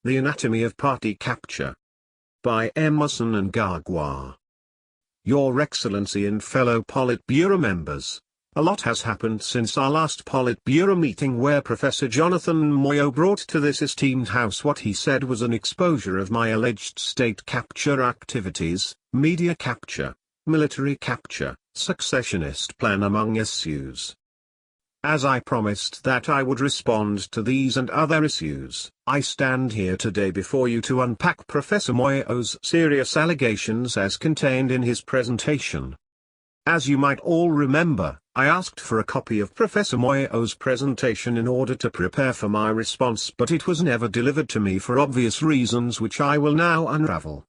The Anatomy of Party Capture. By Emmerson Mnangagwa. Your Excellency and fellow Politburo members, a lot has happened since our last Politburo meeting where Professor Jonathan Moyo brought to this esteemed house what he said was an exposure of my alleged state capture activities, media capture, military capture, successionist plan among issues. As I promised that I would respond to these and other issues, I stand here today before you to unpack Professor Moyo's serious allegations as contained in his presentation. As you might all remember, I asked for a copy of Professor Moyo's presentation in order to prepare for my response, but it was never delivered to me for obvious reasons which I will now unravel.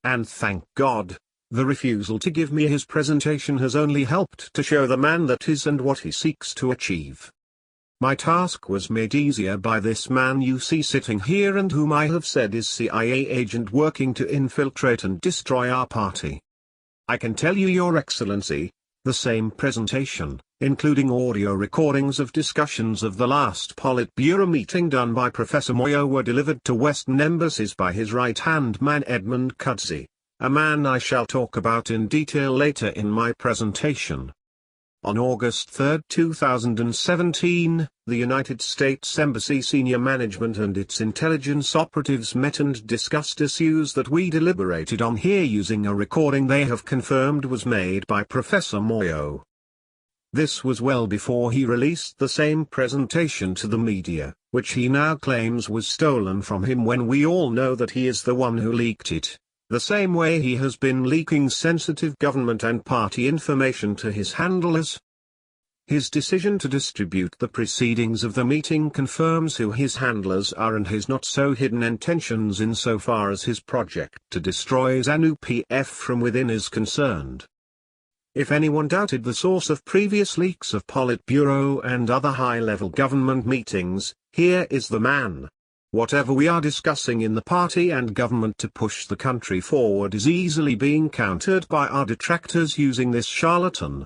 And thank God, the refusal to give me his presentation has only helped to show the man that is and what he seeks to achieve. My task was made easier by this man you see sitting here and whom I have said is CIA agent working to infiltrate and destroy our party. I can tell you, Your Excellency, the same presentation, including audio recordings of discussions of the last Politburo meeting done by Professor Moyo, were delivered to Western embassies by his right-hand man Edmund Kudzi, a man I shall talk about in detail later in my presentation. On August 3, 2017, the United States Embassy senior management and its intelligence operatives met and discussed issues that we deliberated on here using a recording they have confirmed was made by Professor Moyo. This was well before he released the same presentation to the media, which he now claims was stolen from him when we all know that he is the one who leaked it. The same way he has been leaking sensitive government and party information to his handlers. His decision to distribute the proceedings of the meeting confirms who his handlers are and his not-so-hidden intentions insofar as his project to destroy ZANU-PF from within is concerned. If anyone doubted the source of previous leaks of Politburo and other high-level government meetings, here is the man. Whatever we are discussing in the party and government to push the country forward is easily being countered by our detractors using this charlatan.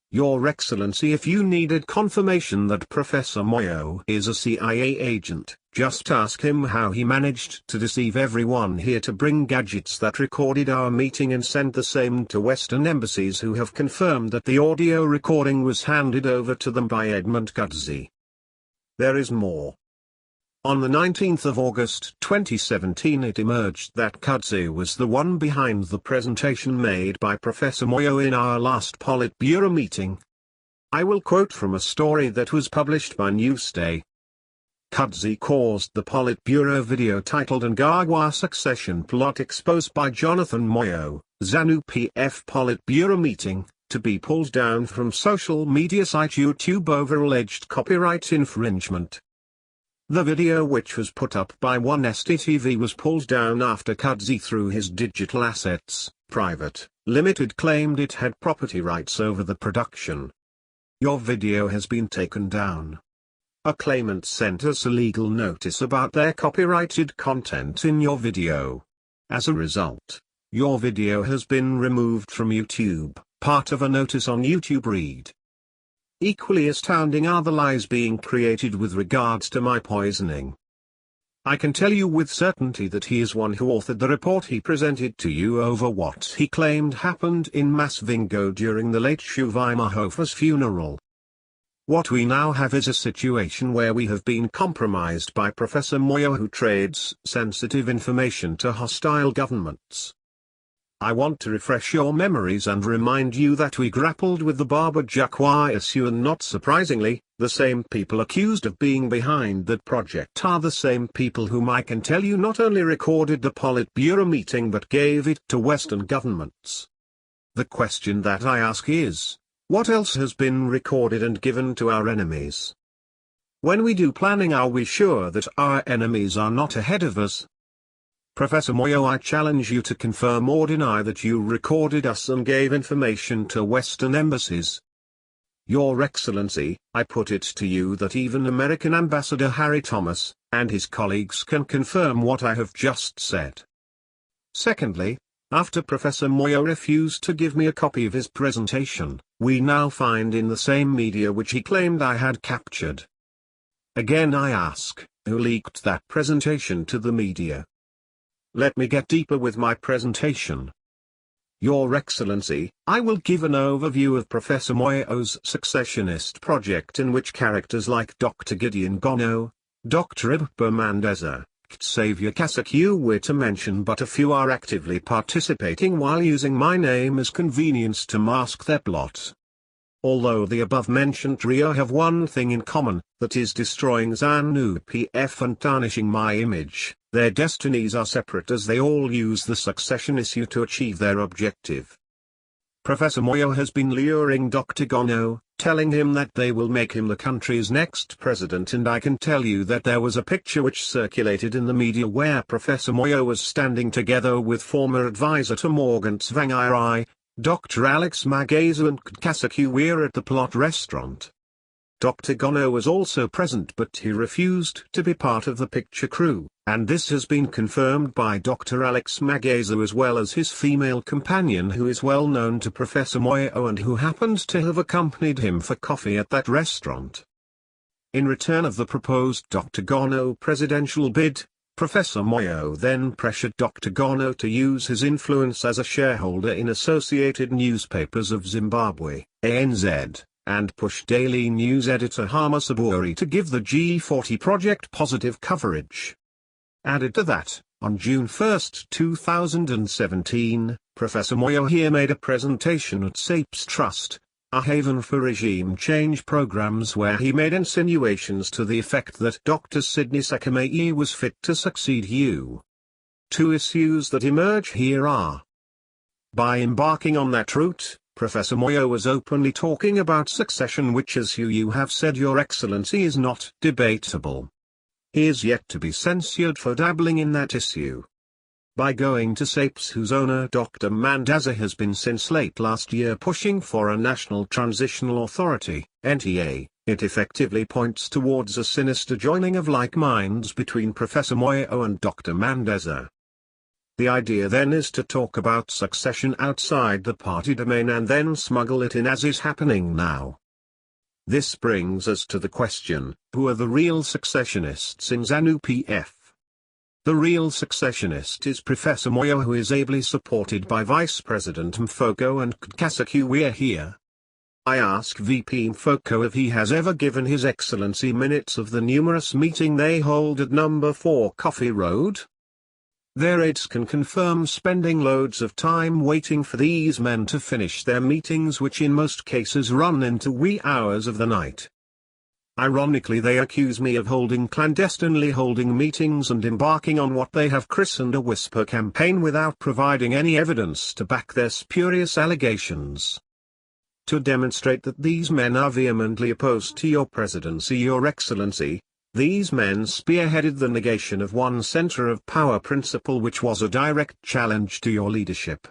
Your Excellency, if you needed confirmation that Professor Moyo is a CIA agent, just ask him how he managed to deceive everyone here to bring gadgets that recorded our meeting and send the same to Western embassies who have confirmed that the audio recording was handed over to them by Edmund Kudzi. There is more. On the 19th of August 2017 it emerged that Kudzi was the one behind the presentation made by Professor Moyo in our last Politburo meeting. I will quote from a story that was published by Newsday. Kudzi caused the Politburo video titled Mnangagwa Succession Plot Exposed by Jonathan Moyo, ZANU-PF Politburo Meeting, to be pulled down from social media site YouTube over alleged copyright infringement. The video, which was put up by One STTV, was pulled down after Kudzi, through his digital assets, Private Limited, claimed it had property rights over the production. Your video has been taken down. A claimant sent us a legal notice about their copyrighted content in your video. As a result, your video has been removed from YouTube, part of a notice on YouTube read. Equally astounding are the lies being created with regards to my poisoning. I can tell you with certainty that he is one who authored the report he presented to you over what he claimed happened in Masvingo during the late Shuvai Mahofa's funeral. What we now have is a situation where we have been compromised by Professor Moyo, who trades sensitive information to hostile governments. I want to refresh your memories and remind you that we grappled with the Baba Jakwa issue, and not surprisingly, the same people accused of being behind that project are the same people whom I can tell you not only recorded the Politburo meeting but gave it to Western governments. The question that I ask is, what else has been recorded and given to our enemies? When we do planning, are we sure that our enemies are not ahead of us? Professor Moyo, I challenge you to confirm or deny that you recorded us and gave information to Western embassies. Your Excellency, I put it to you that even American Ambassador Harry Thomas, and his colleagues can confirm what I have just said. Secondly, after Professor Moyo refused to give me a copy of his presentation, we now find in the same media which he claimed I had captured. Again I ask, who leaked that presentation to the media. Let me get deeper with my presentation. Your Excellency, I will give an overview of Professor Moyo's successionist project, in which characters like Dr. Gideon Gono, Dr. Emmerson Mnangagwa, Xavier Kassakiwe, to mention but a few, are actively participating while using my name as convenience to mask their plot. Although the above-mentioned trio have one thing in common, that is destroying ZANU-PF and tarnishing my image, their destinies are separate, as they all use the succession issue to achieve their objective. Professor Moyo has been luring Dr. Gono, telling him that they will make him the country's next president, and I can tell you that there was a picture which circulated in the media where Professor Moyo was standing together with former advisor to Morgan Tsvangirai, Dr. Alex Magaza and Kassakiwe at the Plot restaurant. Dr. Gono was also present, but he refused to be part of the picture crew, and this has been confirmed by Dr. Alex Magaza as well as his female companion, who is well known to Professor Moyo and who happened to have accompanied him for coffee at that restaurant. In return of the proposed Dr. Gono presidential bid, Professor Moyo then pressured Dr. Gono to use his influence as a shareholder in Associated Newspapers of Zimbabwe, ANZ, and pushed Daily News editor Hama Saburi to give the G40 project positive coverage. Added to that, on June 1, 2017, Professor Moyo here made a presentation at SAPES Trust, a haven for regime change programs, where he made insinuations to the effect that Dr. Sidney Sekamei was fit to succeed you. Two issues that emerge here are: by embarking on that route, Professor Moyo was openly talking about succession, which, as you have said, Your Excellency, is not debatable. He is yet to be censured for dabbling in that issue. By going to SAPES, whose owner Dr. Mnangagwa has been since late last year pushing for a National Transitional Authority, NTA, it effectively points towards a sinister joining of like minds between Professor Moyo and Dr. Mnangagwa. The idea then is to talk about succession outside the party domain and then smuggle it in, as is happening now. This brings us to the question, who are the real successionists in ZANU-PF? The real successionist is Professor Moyo, who is ably supported by Vice President Mfoko and Kassakiwe here. I ask VP Mfoko if he has ever given His Excellency minutes of the numerous meeting they hold at number 4 Coffee Road. Their aides can confirm spending loads of time waiting for these men to finish their meetings, which in most cases run into wee hours of the night. Ironically, they accuse me of clandestinely holding meetings and embarking on what they have christened a whisper campaign without providing any evidence to back their spurious allegations. To demonstrate that these men are vehemently opposed to your presidency, Your Excellency, these men spearheaded the negation of one center of power principle, which was a direct challenge to your leadership.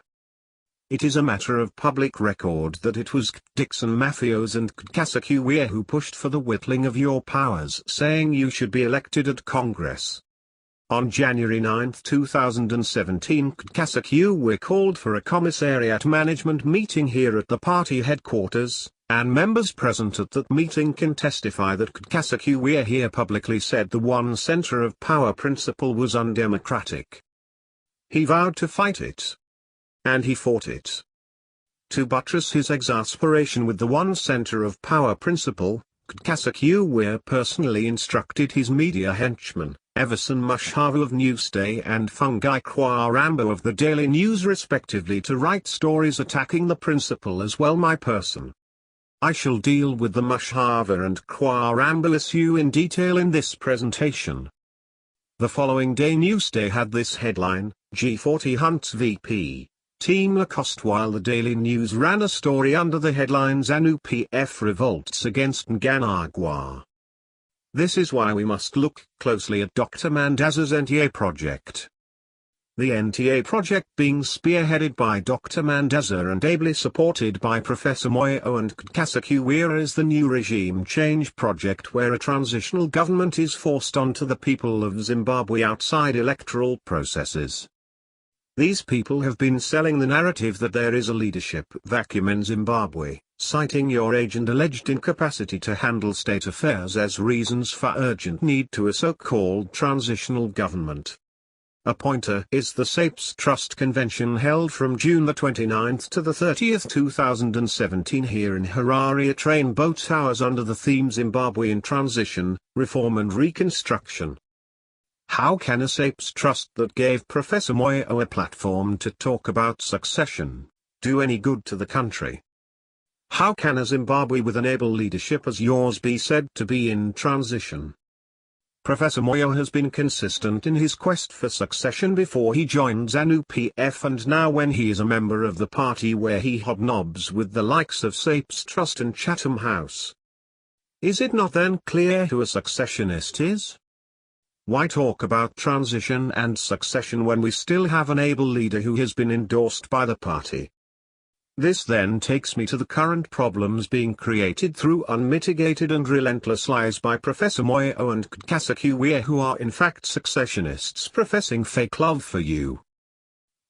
It is a matter of public record that it was Dixon Mafios and Kassakiwe who pushed for the whittling of your powers, saying you should be elected at Congress. On January 9, 2017, Kassakiwe called for a commissariat management meeting here at the party headquarters, and members present at that meeting can testify that Kassakiwe here publicly said the one center of power principle was undemocratic. He vowed to fight it. And he fought it. To buttress his exasperation with the one center of power principle, Kassakiwe personally instructed his media henchman, Emmerson Mnangagwa of Newsday and Fungi Kwarambo of the Daily News respectively, to write stories attacking the principle as well my person. I shall deal with the Mnangagwa and Kwarambo issue in detail in this presentation. The following day Newsday had this headline, G40 hunts VP. Team Lacoste, while the Daily News ran a story under the headline ZANU-PF revolts against Mnangagwa. This is why we must look closely at Dr. Mnangagwa's NTA project. The NTA project being spearheaded by Dr. Mnangagwa and ably supported by Professor Moyo and Kassakiwe is the new regime change project, where a transitional government is forced onto the people of Zimbabwe outside electoral processes. These people have been selling the narrative that there is a leadership vacuum in Zimbabwe, citing your age and alleged incapacity to handle state affairs as reasons for urgent need to a so-called transitional government. A pointer is the SAPES Trust Convention held from June the 29th to the 30th 2017 here in Harare at Rainbow Towers under the theme Zimbabwe in Transition, Reform and Reconstruction. How can a SAPES trust that gave Professor Moyo a platform to talk about succession do any good to the country? How can a Zimbabwe with an able leadership as yours be said to be in transition? Professor Moyo has been consistent in his quest for succession before he joined ZANU-PF and now when he is a member of the party where he hobnobs with the likes of SAPES Trust and Chatham House. Is it not then clear who a successionist is? Why talk about transition and succession when we still have an able leader who has been endorsed by the party? This then takes me to the current problems being created through unmitigated and relentless lies by Professor Moyo and Kkasakuwe who are in fact successionists professing fake love for you.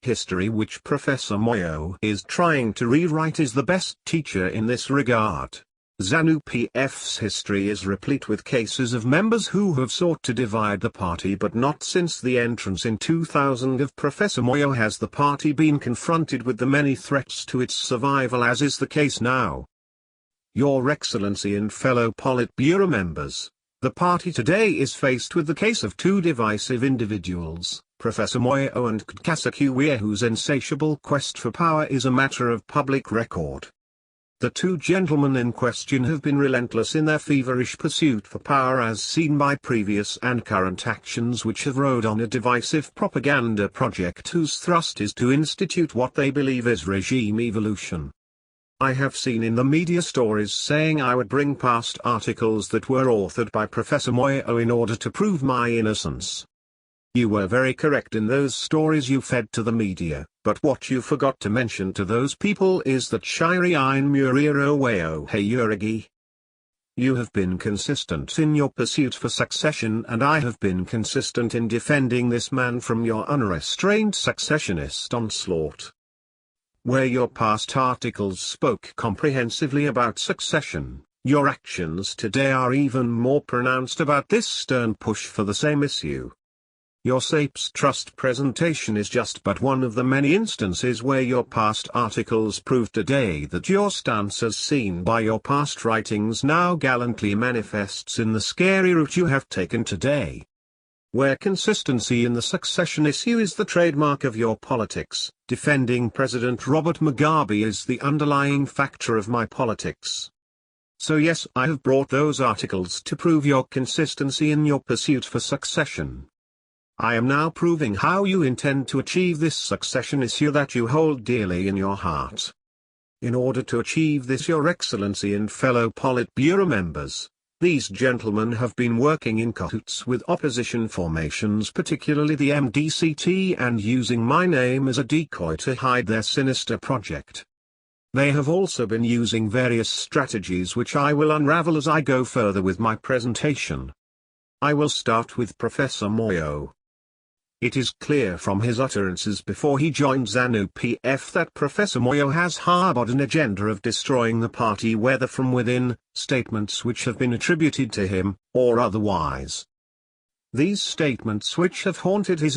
History which Professor Moyo is trying to rewrite is the best teacher in this regard. ZANU-PF's history is replete with cases of members who have sought to divide the party, but not since the entrance in 2000 of Professor Moyo has the party been confronted with the many threats to its survival as is the case now. Your Excellency and fellow Politburo members, the party today is faced with the case of two divisive individuals, Professor Moyo and Kkasakuwe, whose insatiable quest for power is a matter of public record. The two gentlemen in question have been relentless in their feverish pursuit for power as seen by previous and current actions which have rode on a divisive propaganda project whose thrust is to institute what they believe is regime evolution. I have seen in the media stories saying I would bring past articles that were authored by Professor Moyo in order to prove my innocence. You were very correct in those stories you fed to the media, but what you forgot to mention to those people is that Shiri ein Muriro Weo Heyurigi. You have been consistent in your pursuit for succession and I have been consistent in defending this man from your unrestrained successionist onslaught. Where your past articles spoke comprehensively about succession, your actions today are even more pronounced about this stern push for the same issue. Your SAPES Trust presentation is just but one of the many instances where your past articles prove today that your stance as seen by your past writings now gallantly manifests in the scary route you have taken today. Where consistency in the succession issue is the trademark of your politics, defending President Robert Mugabe is the underlying factor of my politics. So yes, I have brought those articles to prove your consistency in your pursuit for succession. I am now proving how you intend to achieve this succession issue that you hold dearly in your heart. In order to achieve this, Your Excellency and fellow Politburo members, these gentlemen have been working in cahoots with opposition formations, particularly the MDCT, and using my name as a decoy to hide their sinister project. They have also been using various strategies which I will unravel as I go further with my presentation. I will start with Professor Moyo. It is clear from his utterances before he joined ZANU-PF that Professor Moyo has harbored an agenda of destroying the party, whether from within, statements which have been attributed to him, or otherwise. These statements which have haunted his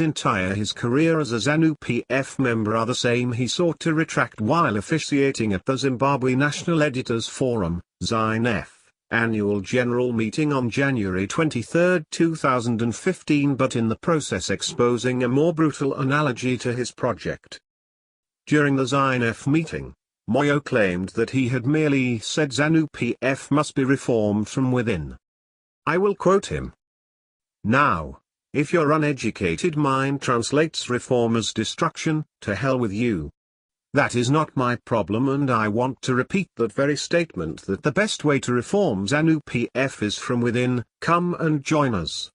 career as a ZANU-PF member are the same he sought to retract while officiating at the Zimbabwe National Editors Forum, ZINF. Annual General Meeting on January 23, 2015, but in the process exposing a more brutal analogy to his project. During the ZINF meeting, Moyo claimed that he had merely said ZANU-PF must be reformed from within. I will quote him. Now, if your uneducated mind translates reform as destruction, to hell with you. That is not my problem, and I want to repeat that very statement that the best way to reform ZANU-PF is from within. Come and join us.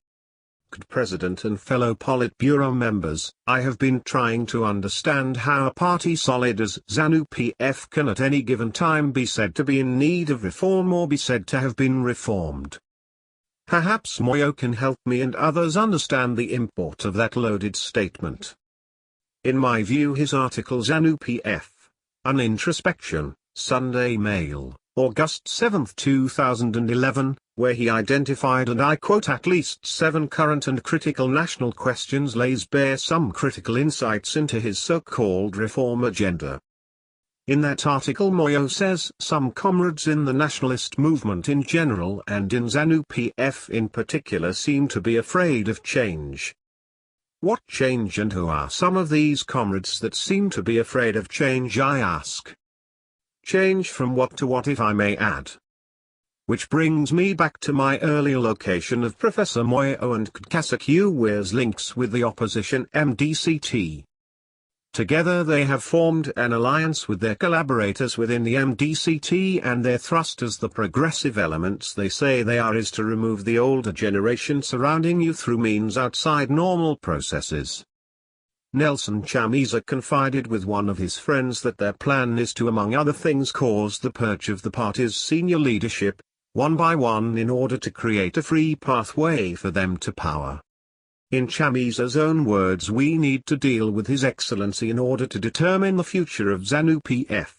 President and fellow Politburo members, I have been trying to understand how a party solid as ZANU-PF can at any given time be said to be in need of reform or be said to have been reformed. Perhaps Moyo can help me and others understand the import of that loaded statement. In my view, his article ZANU-PF, an introspection, Sunday Mail, August 7, 2011, where he identified, and I quote, at least 7 current and critical national questions, lays bare some critical insights into his so-called reform agenda. In that article, Moyo says some comrades in the nationalist movement in general and in ZANU-PF in particular seem to be afraid of change. What change, and who are some of these comrades that seem to be afraid of change, I ask? Change from what to what, if I may add? Which brings me back to my earlier location of Professor Moyo and Kkasakiuwe's links with the opposition MDCT. Together they have formed an alliance with their collaborators within the MDCT, and their thrust as the progressive elements they say they are is to remove the older generation surrounding you through means outside normal processes. Nelson Chamisa confided with one of his friends that their plan is to, among other things, cause the purge of the party's senior leadership, one by one, in order to create a free pathway for them to power. In Chamisa's own words, we need to deal with His Excellency in order to determine the future of ZANU-PF.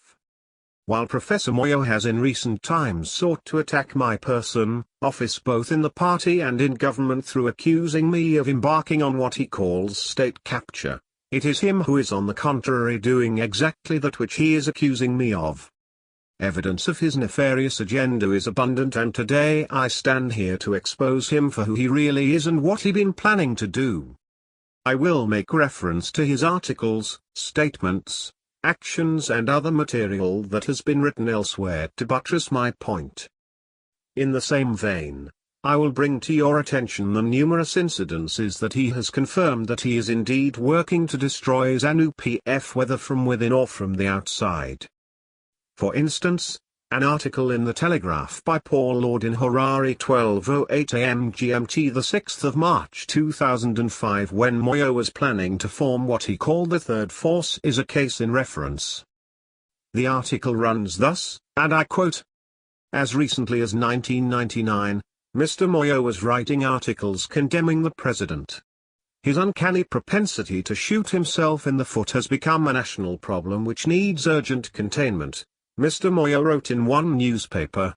While Professor Moyo has in recent times sought to attack my person, office, both in the party and in government through accusing me of embarking on what he calls state capture, it is him who is on the contrary doing exactly that which he is accusing me of. Evidence of his nefarious agenda is abundant, and today I stand here to expose him for who he really is and what he's been planning to do. I will make reference to his articles, statements, actions and other material that has been written elsewhere to buttress my point. In the same vein, I will bring to your attention the numerous incidences that he has confirmed that he is indeed working to destroy ZANU-PF, whether from within or from the outside. For instance, an article in the Telegraph by Paul Lord in Harare, 12:08 am GMT, the 6th of March 2005, when Moyo was planning to form what he called the Third Force, is a case in reference. The article runs thus, and I quote: As recently as 1999, Mr. Moyo was writing articles condemning the president. His uncanny propensity to shoot himself in the foot has become a national problem which needs urgent containment. Mr. Moyo wrote in one newspaper,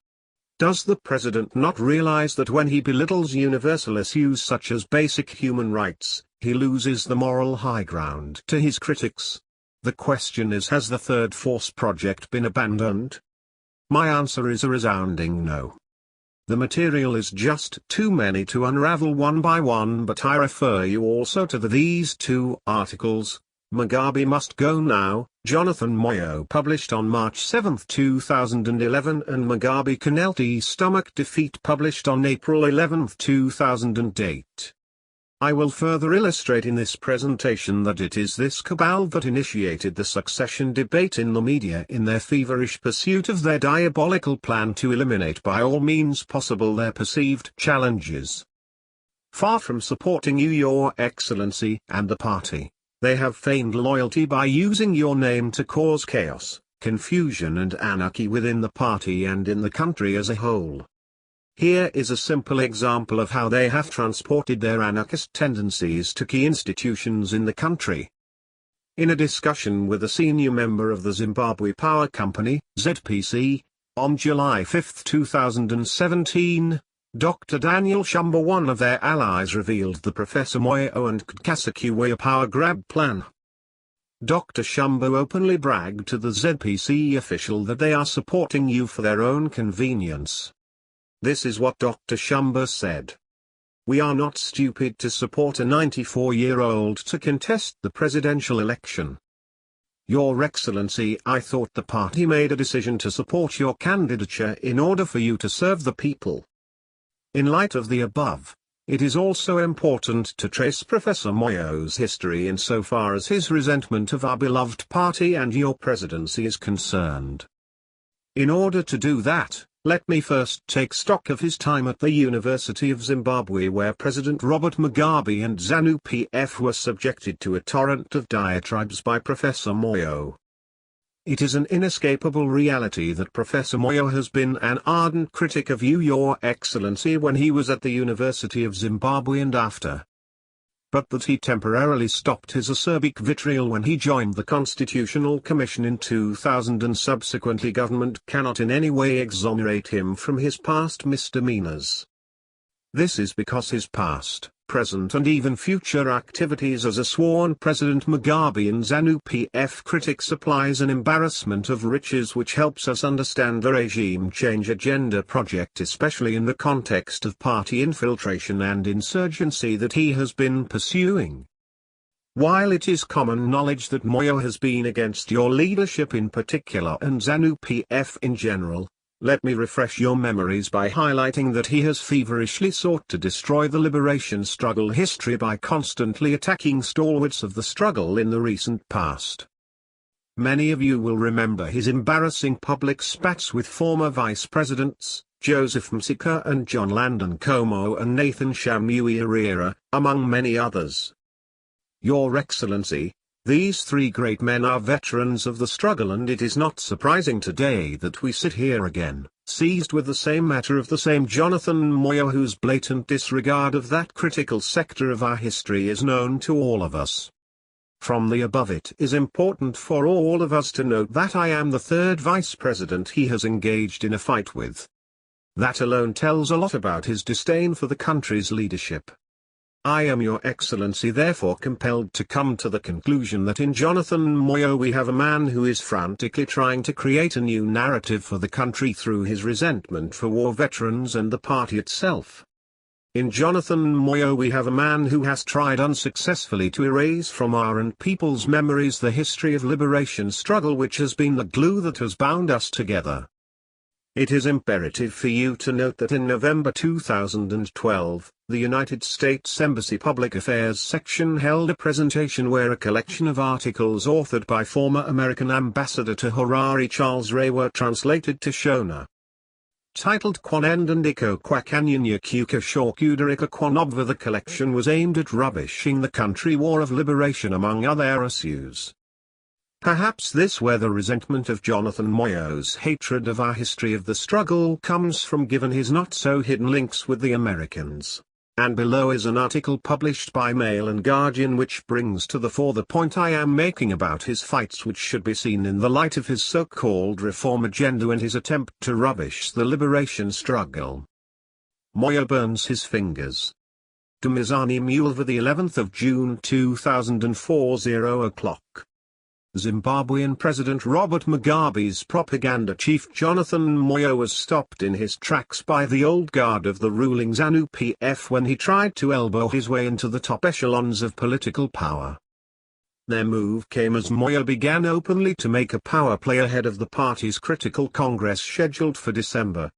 "Does the president not realize that when he belittles universal issues such as basic human rights, he loses the moral high ground to his critics? The question is, has the Third Force project been abandoned?" My answer is a resounding no. The material is just too many to unravel one by one, but I refer you also to these 2 articles. Mugabe Must Go Now, Jonathan Moyo, published on March 7, 2011, and Mugabe Can Empty Stomach Defeat, published on April 11, 2008. I will further illustrate in this presentation that it is this cabal that initiated the succession debate in the media in their feverish pursuit of their diabolical plan to eliminate by all means possible their perceived challenges. Far from supporting you, Your Excellency, and the party, they have feigned loyalty by using your name to cause chaos, confusion and anarchy within the party and in the country as a whole. Here is a simple example of how they have transported their anarchist tendencies to key institutions in the country. In a discussion with a senior member of the Zimbabwe Power Company, ZPC, on July 5, 2017, Dr. Daniel Shumba, one of their allies, revealed the Professor Moyo and Kkasakiuwe power grab plan. Dr. Shumba openly bragged to the ZPC official that they are supporting you for their own convenience. This is what Dr. Shumba said. "We are not stupid to support a 94-year-old to contest the presidential election. Your Excellency, I thought the party made a decision to support your candidature in order for you to serve the people." In light of the above, it is also important to trace Professor Moyo's history insofar as his resentment of our beloved party and your presidency is concerned. In order to do that, let me first take stock of his time at the University of Zimbabwe, where President Robert Mugabe and ZANU-PF were subjected to a torrent of diatribes by Professor Moyo. It is an inescapable reality that Professor Moyo has been an ardent critic of you, Your Excellency, when he was at the University of Zimbabwe and after. but that he temporarily stopped his acerbic vitriol when he joined the Constitutional Commission in 2000 and subsequently government cannot in any way exonerate him from his past misdemeanors. This is because his past, present and even future activities as a sworn President Mugabe and ZANU-PF critic supplies an embarrassment of riches which helps us understand the regime change agenda project, especially in the context of party infiltration and insurgency that he has been pursuing. While it is common knowledge that Moyo has been against your leadership in particular and ZANU-PF in general, let me refresh your memories by highlighting that he has feverishly sought to destroy the liberation struggle history by constantly attacking stalwarts of the struggle in the recent past. Many of you will remember his embarrassing public spats with former vice presidents, Joseph Msika and John Landon Como and Nathan Shamuirira, among many others. Your Excellency, these three great men are veterans of the struggle, and it is not surprising today that we sit here again, seized with the same matter of the same Jonathan Moyo, whose blatant disregard of that critical sector of our history is known to all of us. From the above, it is important for all of us to note that I am the third vice president he has engaged in a fight with. That alone tells a lot about his disdain for the country's leadership. I am Your Excellency therefore compelled to come to the conclusion that in Jonathan Moyo we have a man who is frantically trying to create a new narrative for the country through his resentment for war veterans and the party itself. In Jonathan Moyo we have a man who has tried unsuccessfully to erase from our and people's memories the history of liberation struggle which has been the glue that has bound us together. It is imperative for you to note that in November 2012, the United States Embassy Public Affairs section held a presentation where a collection of articles authored by former American Ambassador to Harare Charles Ray were translated to Shona. Titled Kwanendandiko Kwakanyanya Kuka Shokudarika Kwanobva, the collection was aimed at rubbishing the country war of liberation among other issues. Perhaps this where the resentment of Jonathan Moyo's hatred of our history of the struggle comes from, given his not-so-hidden links with the Americans. And below is an article published by Mail and Guardian which brings to the fore the point I am making about his fights, which should be seen in the light of his so-called reform agenda and his attempt to rubbish the liberation struggle. Moyo burns his fingers. Dumizani Mulva, the 11th of June 2004, 0 o'clock. Zimbabwean President Robert Mugabe's propaganda chief Jonathan Moyo was stopped in his tracks by the old guard of the ruling ZANU-PF when he tried to elbow his way into the top echelons of political power. Their move came as Moyo began openly to make a power play ahead of the party's critical Congress scheduled for December.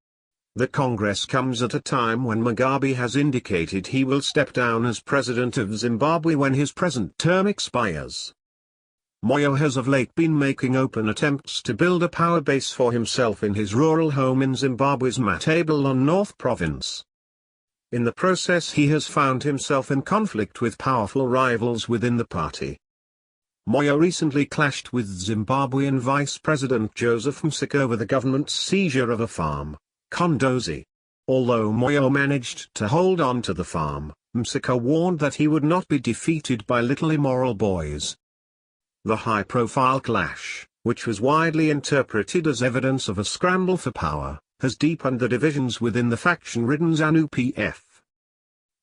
The Congress comes at a time when Mugabe has indicated he will step down as president of Zimbabwe when his present term expires. Moyo has of late been making open attempts to build a power base for himself in his rural home in Zimbabwe's Matabeleland North Province. In the process he has found himself in conflict with powerful rivals within the party. Moyo recently clashed with Zimbabwean Vice President Joseph Msika over the government's seizure of a farm, Kondozi. Although Moyo managed to hold on to the farm, Msika warned that he would not be defeated by little immoral boys. The high-profile clash, which was widely interpreted as evidence of a scramble for power, has deepened the divisions within the faction-ridden ZANU-PF.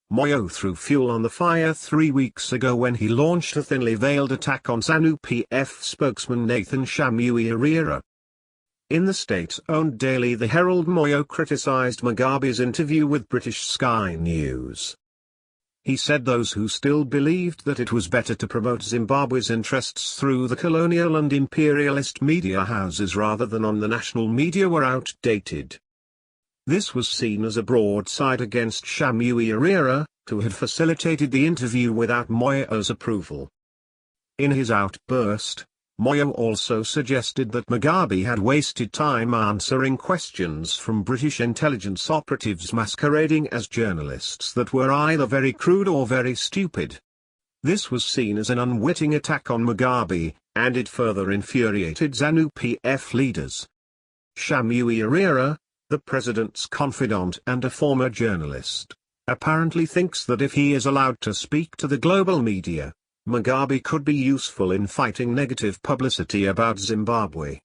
Moyo threw fuel on the fire 3 weeks ago when he launched a thinly veiled attack on ZANU-PF spokesman Nathan Shamuirira. In the state-owned daily The Herald, Moyo criticized Mugabe's interview with British Sky News. He said those who still believed that it was better to promote Zimbabwe's interests through the colonial and imperialist media houses rather than on the national media were outdated. This was seen as a broadside against Shamuirira, who had facilitated the interview without Moyo's approval. In his outburst, Moyo also suggested that Mugabe had wasted time answering questions from British intelligence operatives masquerading as journalists that were either very crude or very stupid. This was seen as an unwitting attack on Mugabe, and it further infuriated ZANU-PF leaders. Shamuirira, the president's confidant and a former journalist, apparently thinks that if he is allowed to speak to the global media, Mugabe could be useful in fighting negative publicity about Zimbabwe.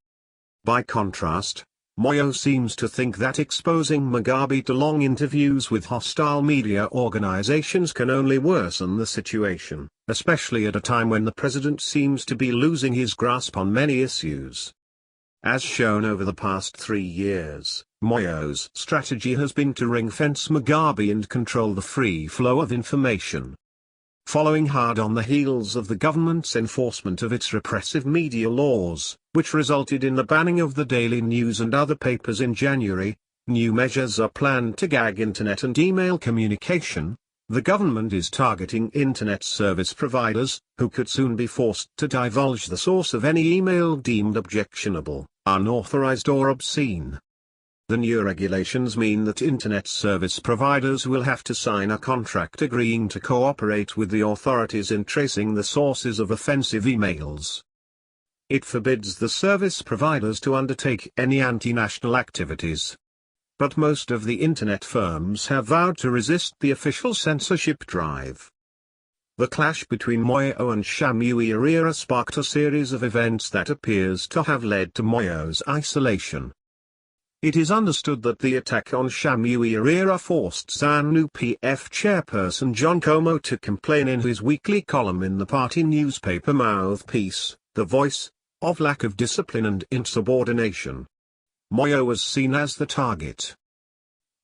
By contrast, Moyo seems to think that exposing Mugabe to long interviews with hostile media organizations can only worsen the situation, especially at a time when the president seems to be losing his grasp on many issues. As shown over the past 3 years, Moyo's strategy has been to ring-fence Mugabe and control the free flow of information. Following hard on the heels of the government's enforcement of its repressive media laws, which resulted in the banning of the Daily News and other papers in January, new measures are planned to gag internet and email communication. The government is targeting internet service providers, who could soon be forced to divulge the source of any email deemed objectionable, unauthorized or obscene. The new regulations mean that internet service providers will have to sign a contract agreeing to cooperate with the authorities in tracing the sources of offensive emails. It forbids the service providers to undertake any anti-national activities. But most of the internet firms have vowed to resist the official censorship drive. The clash between Moyo and Shamuirira sparked a series of events that appears to have led to Moyo's isolation. It is understood that the attack on Shamuirira forced ZANU-PF chairperson John Como to complain in his weekly column in the party newspaper Mouthpiece, The Voice, of lack of discipline and insubordination. Moyo was seen as the target.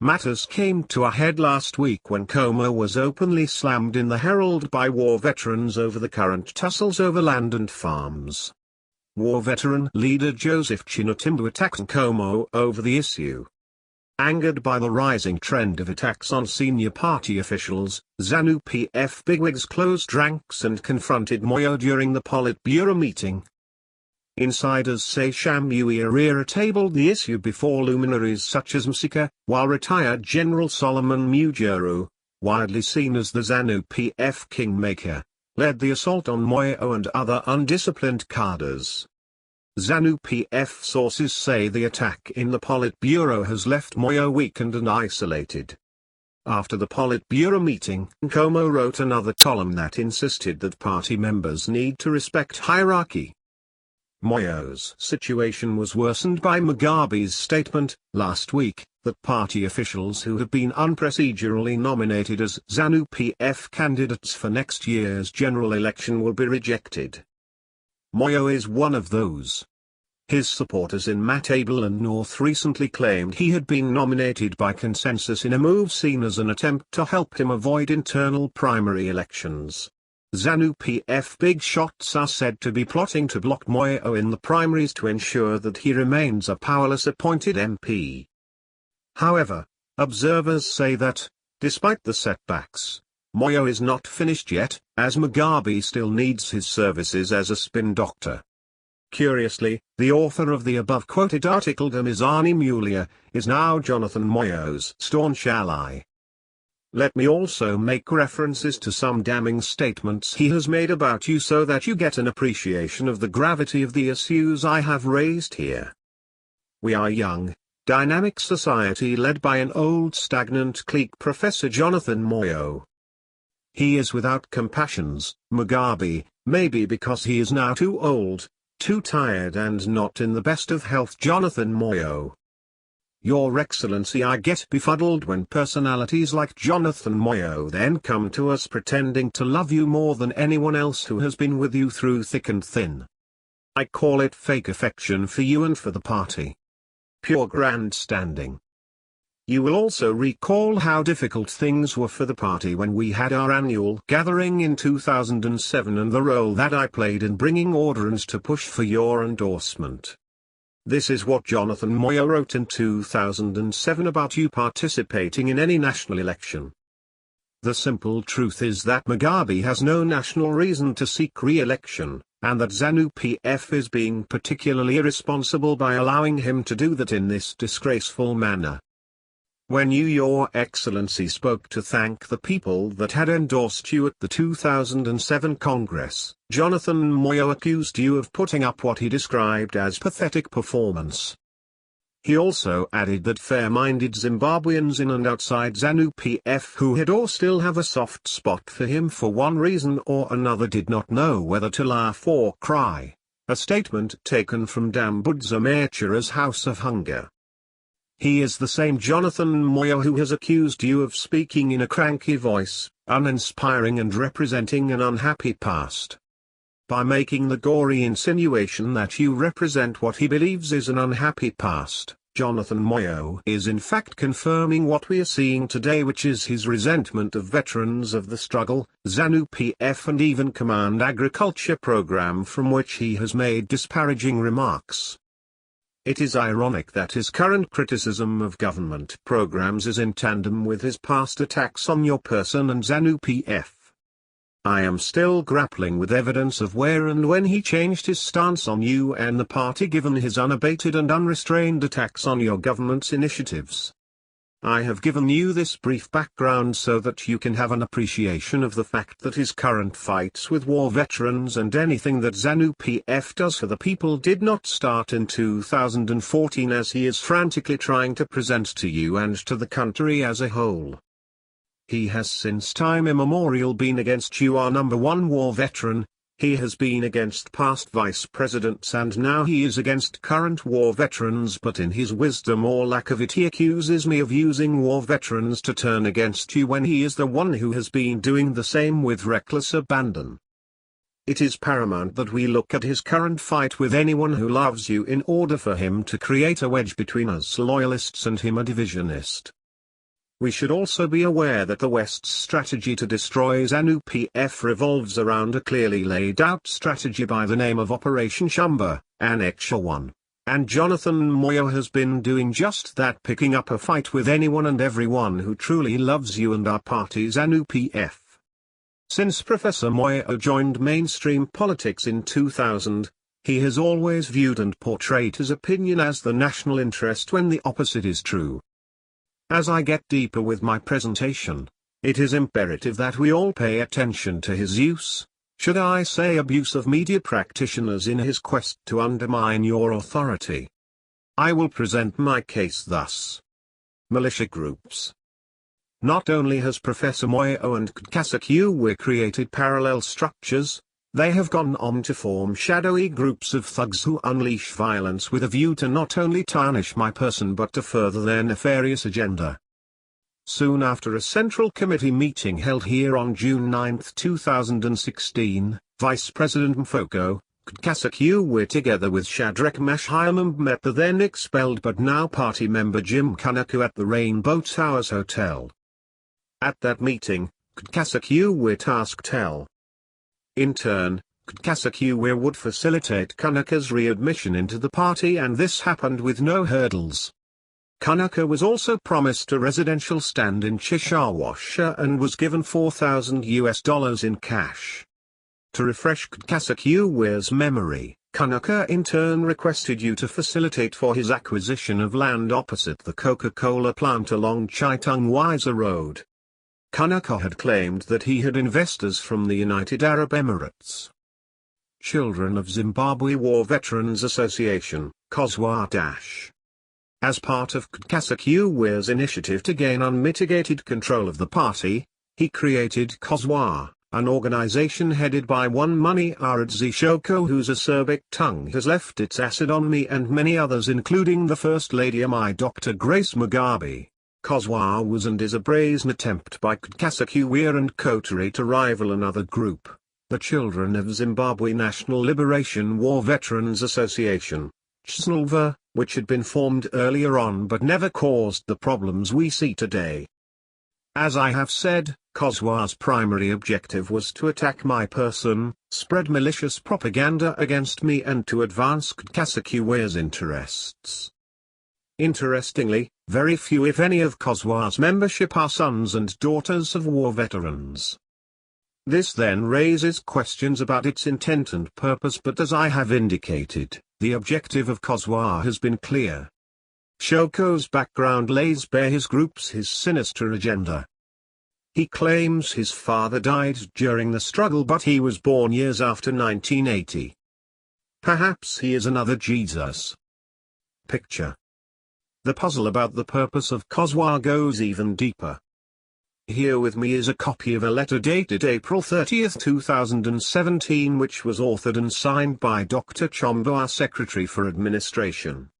Matters came to a head last week when Como was openly slammed in the Herald by war veterans over the current tussles over land and farms. War veteran leader Joseph Chinotimbu attacked Como over the issue. Angered by the rising trend of attacks on senior party officials, ZANU-PF bigwigs closed ranks and confronted Moyo during the Politburo meeting. Insiders say Shamuirira tabled the issue before luminaries such as Msika, while retired General Solomon Mujeru, widely seen as the ZANU-PF kingmaker, led the assault on Moyo and other undisciplined cadres. ZANU-PF sources say the attack in the Politburo has left Moyo weakened and isolated. After the Politburo meeting, Como wrote another column that insisted that party members need to respect hierarchy. Moyo's situation was worsened by Mugabe's statement, last week, that party officials who have been unprocedurally nominated as ZANU-PF candidates for next year's general election will be rejected. Moyo is one of those. His supporters in Matable and North recently claimed he had been nominated by consensus in a move seen as an attempt to help him avoid internal primary elections. ZANU-PF big shots are said to be plotting to block Moyo in the primaries to ensure that he remains a powerless appointed MP. However, observers say that, despite the setbacks, Moyo is not finished yet, as Mugabe still needs his services as a spin doctor. Curiously, the author of the above-quoted article Damizani Mulia, is now Jonathan Moyo's staunch ally. Let me also make references to some damning statements he has made about you so that you get an appreciation of the gravity of the issues I have raised here. We are a young, dynamic society led by an old stagnant clique, Professor Jonathan Moyo. He is without compassions, Mugabe, maybe because he is now too old, too tired and not in the best of health. Jonathan Moyo. Your Excellency, I get befuddled when personalities like Jonathan Moyo then come to us pretending to love you more than anyone else who has been with you through thick and thin. I call it fake affection for you and for the party. Pure grandstanding. You will also recall how difficult things were for the party when we had our annual gathering in 2007 and the role that I played in bringing order and to push for your endorsement. This is what Jonathan Moyo wrote in 2007 about you participating in any national election. The simple truth is that Mugabe has no national reason to seek re-election, and that ZANU-PF is being particularly irresponsible by allowing him to do that in this disgraceful manner. When you, Your Excellency, spoke to thank the people that had endorsed you at the 2007 Congress, Jonathan Moyo accused you of putting up what he described as pathetic performance. He also added that fair-minded Zimbabweans in and outside ZANU-PF who had or still have a soft spot for him for one reason or another did not know whether to laugh or cry. A statement taken from Dambudza Machara's House of Hunger. He is the same Jonathan Moyo who has accused you of speaking in a cranky voice, uninspiring and representing an unhappy past. By making the gory insinuation that you represent what he believes is an unhappy past, Jonathan Moyo is in fact confirming what we are seeing today, which is his resentment of veterans of the struggle, ZANU-PF and even Command Agriculture Program, from which he has made disparaging remarks. It is ironic that his current criticism of government programs is in tandem with his past attacks on your person and ZANU-PF. I am still grappling with evidence of where and when he changed his stance on you and the party given his unabated and unrestrained attacks on your government's initiatives. I have given you this brief background so that you can have an appreciation of the fact that his current fights with war veterans and anything that ZANU-PF does for the people did not start in 2014, as he is frantically trying to present to you and to the country as a whole. He has since time immemorial been against you, our number one war veteran. He has been against past vice presidents and now he is against current war veterans, but in his wisdom or lack of it he accuses me of using war veterans to turn against you when he is the one who has been doing the same with reckless abandon. It is paramount that we look at his current fight with anyone who loves you in order for him to create a wedge between us loyalists and him, a divisionist. We should also be aware that the West's strategy to destroy ZANU-PF revolves around a clearly laid out strategy by the name of Operation Shumba, Annexure 1. And Jonathan Moyo has been doing just that, picking up a fight with anyone and everyone who truly loves you and our party ZANU-PF. Since Professor Moyo joined mainstream politics in 2000, he has always viewed and portrayed his opinion as the national interest when the opposite is true. As I get deeper with my presentation, it is imperative that we all pay attention to his use, should I say abuse, of media practitioners in his quest to undermine your authority. I will present my case thus. Militia groups. Not only has Professor Moyo and Kkasakiwe created parallel structures, they have gone on to form shadowy groups of thugs who unleash violence with a view to not only tarnish my person but to further their nefarious agenda. Soon after a Central Committee meeting held here on June 9, 2016, Vice President Mfoko Kkasakiwe together with Shadrach Mashayamam met the then expelled but now party member Jim Kanaka at the Rainbow Towers Hotel. At that meeting, Kkasakiwe tasked L. In turn, Kkasakiwe would facilitate Kanaka's readmission into the party, and this happened with no hurdles. Kanaka was also promised a residential stand in Chishawasha and was given $4,000 in cash. To refresh Kkasakiwe's memory, Kanaka in turn requested you to facilitate for his acquisition of land opposite the Coca-Cola plant along Chaitangwaza Road. Kanaka had claimed that he had investors from the United Arab Emirates. Children of Zimbabwe War Veterans Association, COSWA-. As part of Kkasakiwe's initiative to gain unmitigated control of the party, he created COSWA, an organization headed by one Money Aradzi Shoko, whose acerbic tongue has left its acid on me and many others, including the First Lady my Dr. Grace Mugabe. COSWA was and is a brazen attempt by Kkasakiwe and Kotari to rival another group, the Children of Zimbabwe National Liberation War Veterans Association, CHZLVA, which had been formed earlier on but never caused the problems we see today. As I have said, COSWA's primary objective was to attack my person, spread malicious propaganda against me and to advance Kkasakiwe's interests. Interestingly, very few if any of COSWA's membership are sons and daughters of war veterans. This then raises questions about its intent and purpose, but as I have indicated, the objective of COSWA has been clear. Shoko's background lays bare his group's sinister agenda. He claims his father died during the struggle but he was born years after 1980. Perhaps he is another Jesus. Picture. The puzzle about the purpose of COSWA goes even deeper. Here with me is a copy of a letter dated April 30, 2017, which was authored and signed by Dr. Chombo, Secretary for Administration.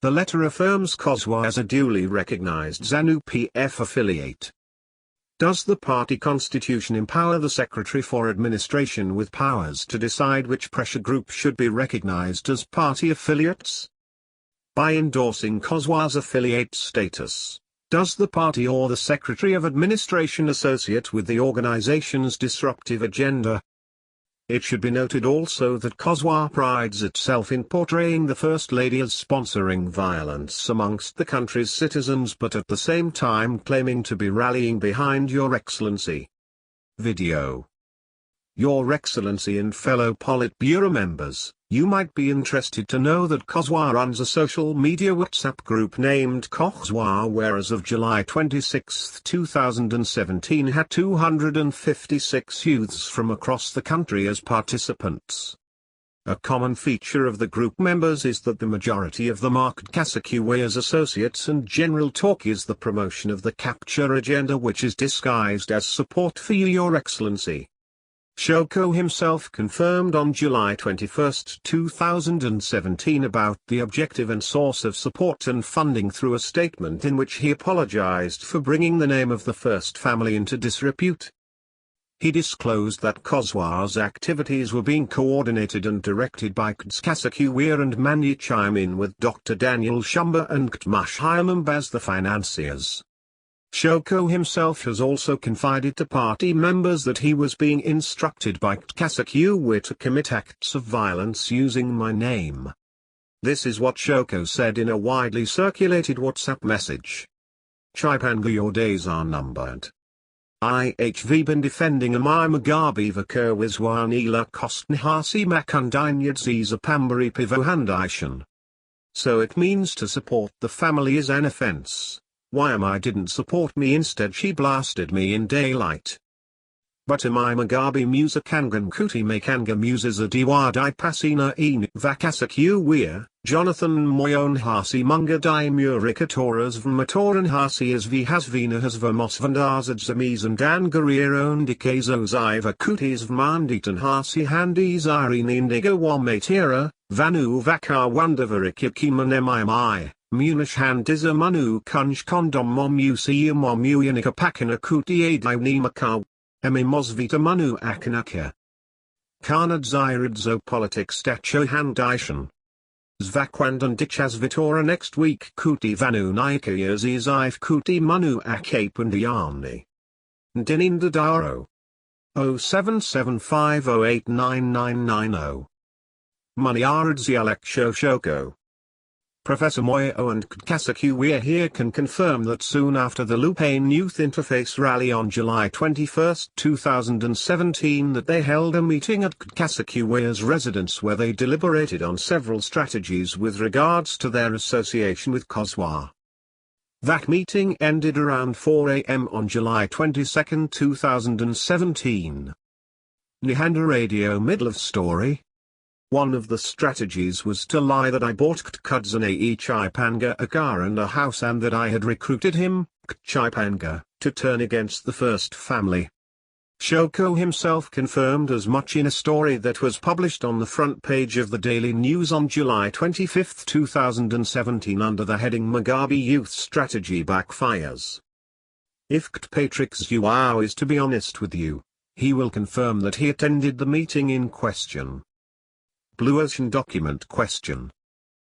The letter affirms COSWA as a duly recognized ZANU-PF affiliate. Does the party constitution empower the Secretary for Administration with powers to decide which pressure group should be recognized as party affiliates? By endorsing COSWA's affiliate status, does the party or the Secretary of Administration associate with the organization's disruptive agenda? It should be noted also that COSWA prides itself in portraying the First Lady as sponsoring violence amongst the country's citizens, but at the same time claiming to be rallying behind Your Excellency. Video. Your Excellency and fellow Politburo members, you might be interested to know that COSWA runs a social media WhatsApp group named COSWA, where as of July 26, 2017 had 256 youths from across the country as participants. A common feature of the group members is that the majority of them are Kasekuwe's associates, and general talk is the promotion of the capture agenda, which is disguised as support for you, Your Excellency. Shoko himself confirmed on July 21, 2017 about the objective and source of support and funding through a statement in which he apologized for bringing the name of the first family into disrepute. He disclosed that COSWA's activities were being coordinated and directed by Kasekuwe and Mandi chime in with Dr. Daniel Shumba and Ktmash Hyamamba as the financiers. Shoko himself has also confided to party members that he was being instructed by Kasekuwe to commit acts of violence using my name. This is what Shoko said in a widely circulated WhatsApp message. Chipanga, your days are numbered. IHV been defending Amai Mugabe Vakerwizwanila Kostnhasi Makundinyadziza Pambari Pivohandishan. So it means to support the family is an offense. Why am I didn't support me, instead she blasted me in daylight. But Amai Mugabe Musa Kangan Kuti Makanga Muses a Diwadi Pasina Enik Vakasekuwe, Jonathan Moyo Nhasi Munga Di Murikatoras Vmatoran Hasi as Vihasvina has Vamos Vandazad Zamis and Dan Guerrero Ndikazo Ziva Kutis Vmanditan Hasi Handis Irene Indigo Wamatira, Vanu Vakar Wandavarik Munish Handiza Manu Kunj Kondom Momusia Momuyanika Pakana Kuti Adinimaka, Emi Mosvita Manu Akanaka. Karnad Ziridzo Politics Stacho Handishan. Zvakwandan Dichas Vitora next week Kuti Vanu Nikayas Iziv Kuti Manu Akapandiyani. Ndininda Daro. 07750899990. Maniaradzialek Shoko. Professor Moyo and Kasekuwe here can confirm that soon after the Lupane Youth Interface rally on July 21, 2017, that they held a meeting at Kasekuwe's residence where they deliberated on several strategies with regards to their association with COSWA. That meeting ended around 4 a.m. on July 22, 2017. Nihanda Radio middle of story. One of the strategies was to lie that I bought Ktudzane Chipanga a car and a house, and that I had recruited him, Chipanga, to turn against the first family. Shoko himself confirmed as much in a story that was published on the front page of the Daily News on July 25, 2017 under the heading Mugabe Youth Strategy Backfires. If Patrick's Uau is to be honest with you, he will confirm that he attended the meeting in question. Blue Ocean Document Question.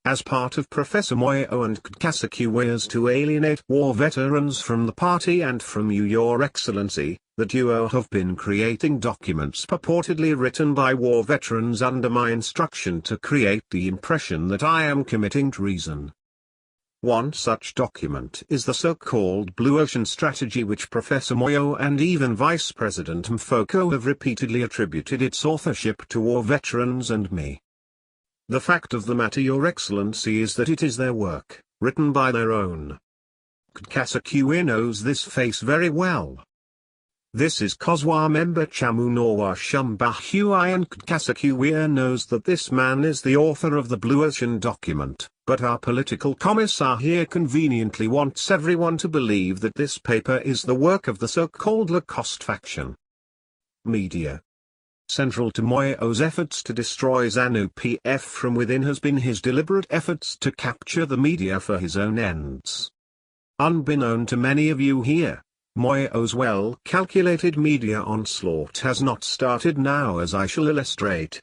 As part of Professor Moyo and Kasekuwe's to alienate war veterans from the party and from you, Your Excellency, the duo have been creating documents purportedly written by war veterans under my instruction to create the impression that I am committing treason. One such document is the so-called Blue Ocean Strategy, which Professor Moyo and even Vice President Mfoko have repeatedly attributed its authorship to war veterans and me. The fact of the matter, Your Excellency, is that it is their work, written by their own. Kasekuwe knows this face very well. This is Kozwa member Chamunowa Shumbahuian Kasakuwea knows that this man is the author of the Blue Ocean document, but our political commissar here conveniently wants everyone to believe that this paper is the work of the so-called Lacoste faction. Media. Central to Moyo's efforts to destroy ZANU-PF from within has been his deliberate efforts to capture the media for his own ends. Unbeknown to many of you here, Moyo's well-calculated media onslaught has not started now, as I shall illustrate.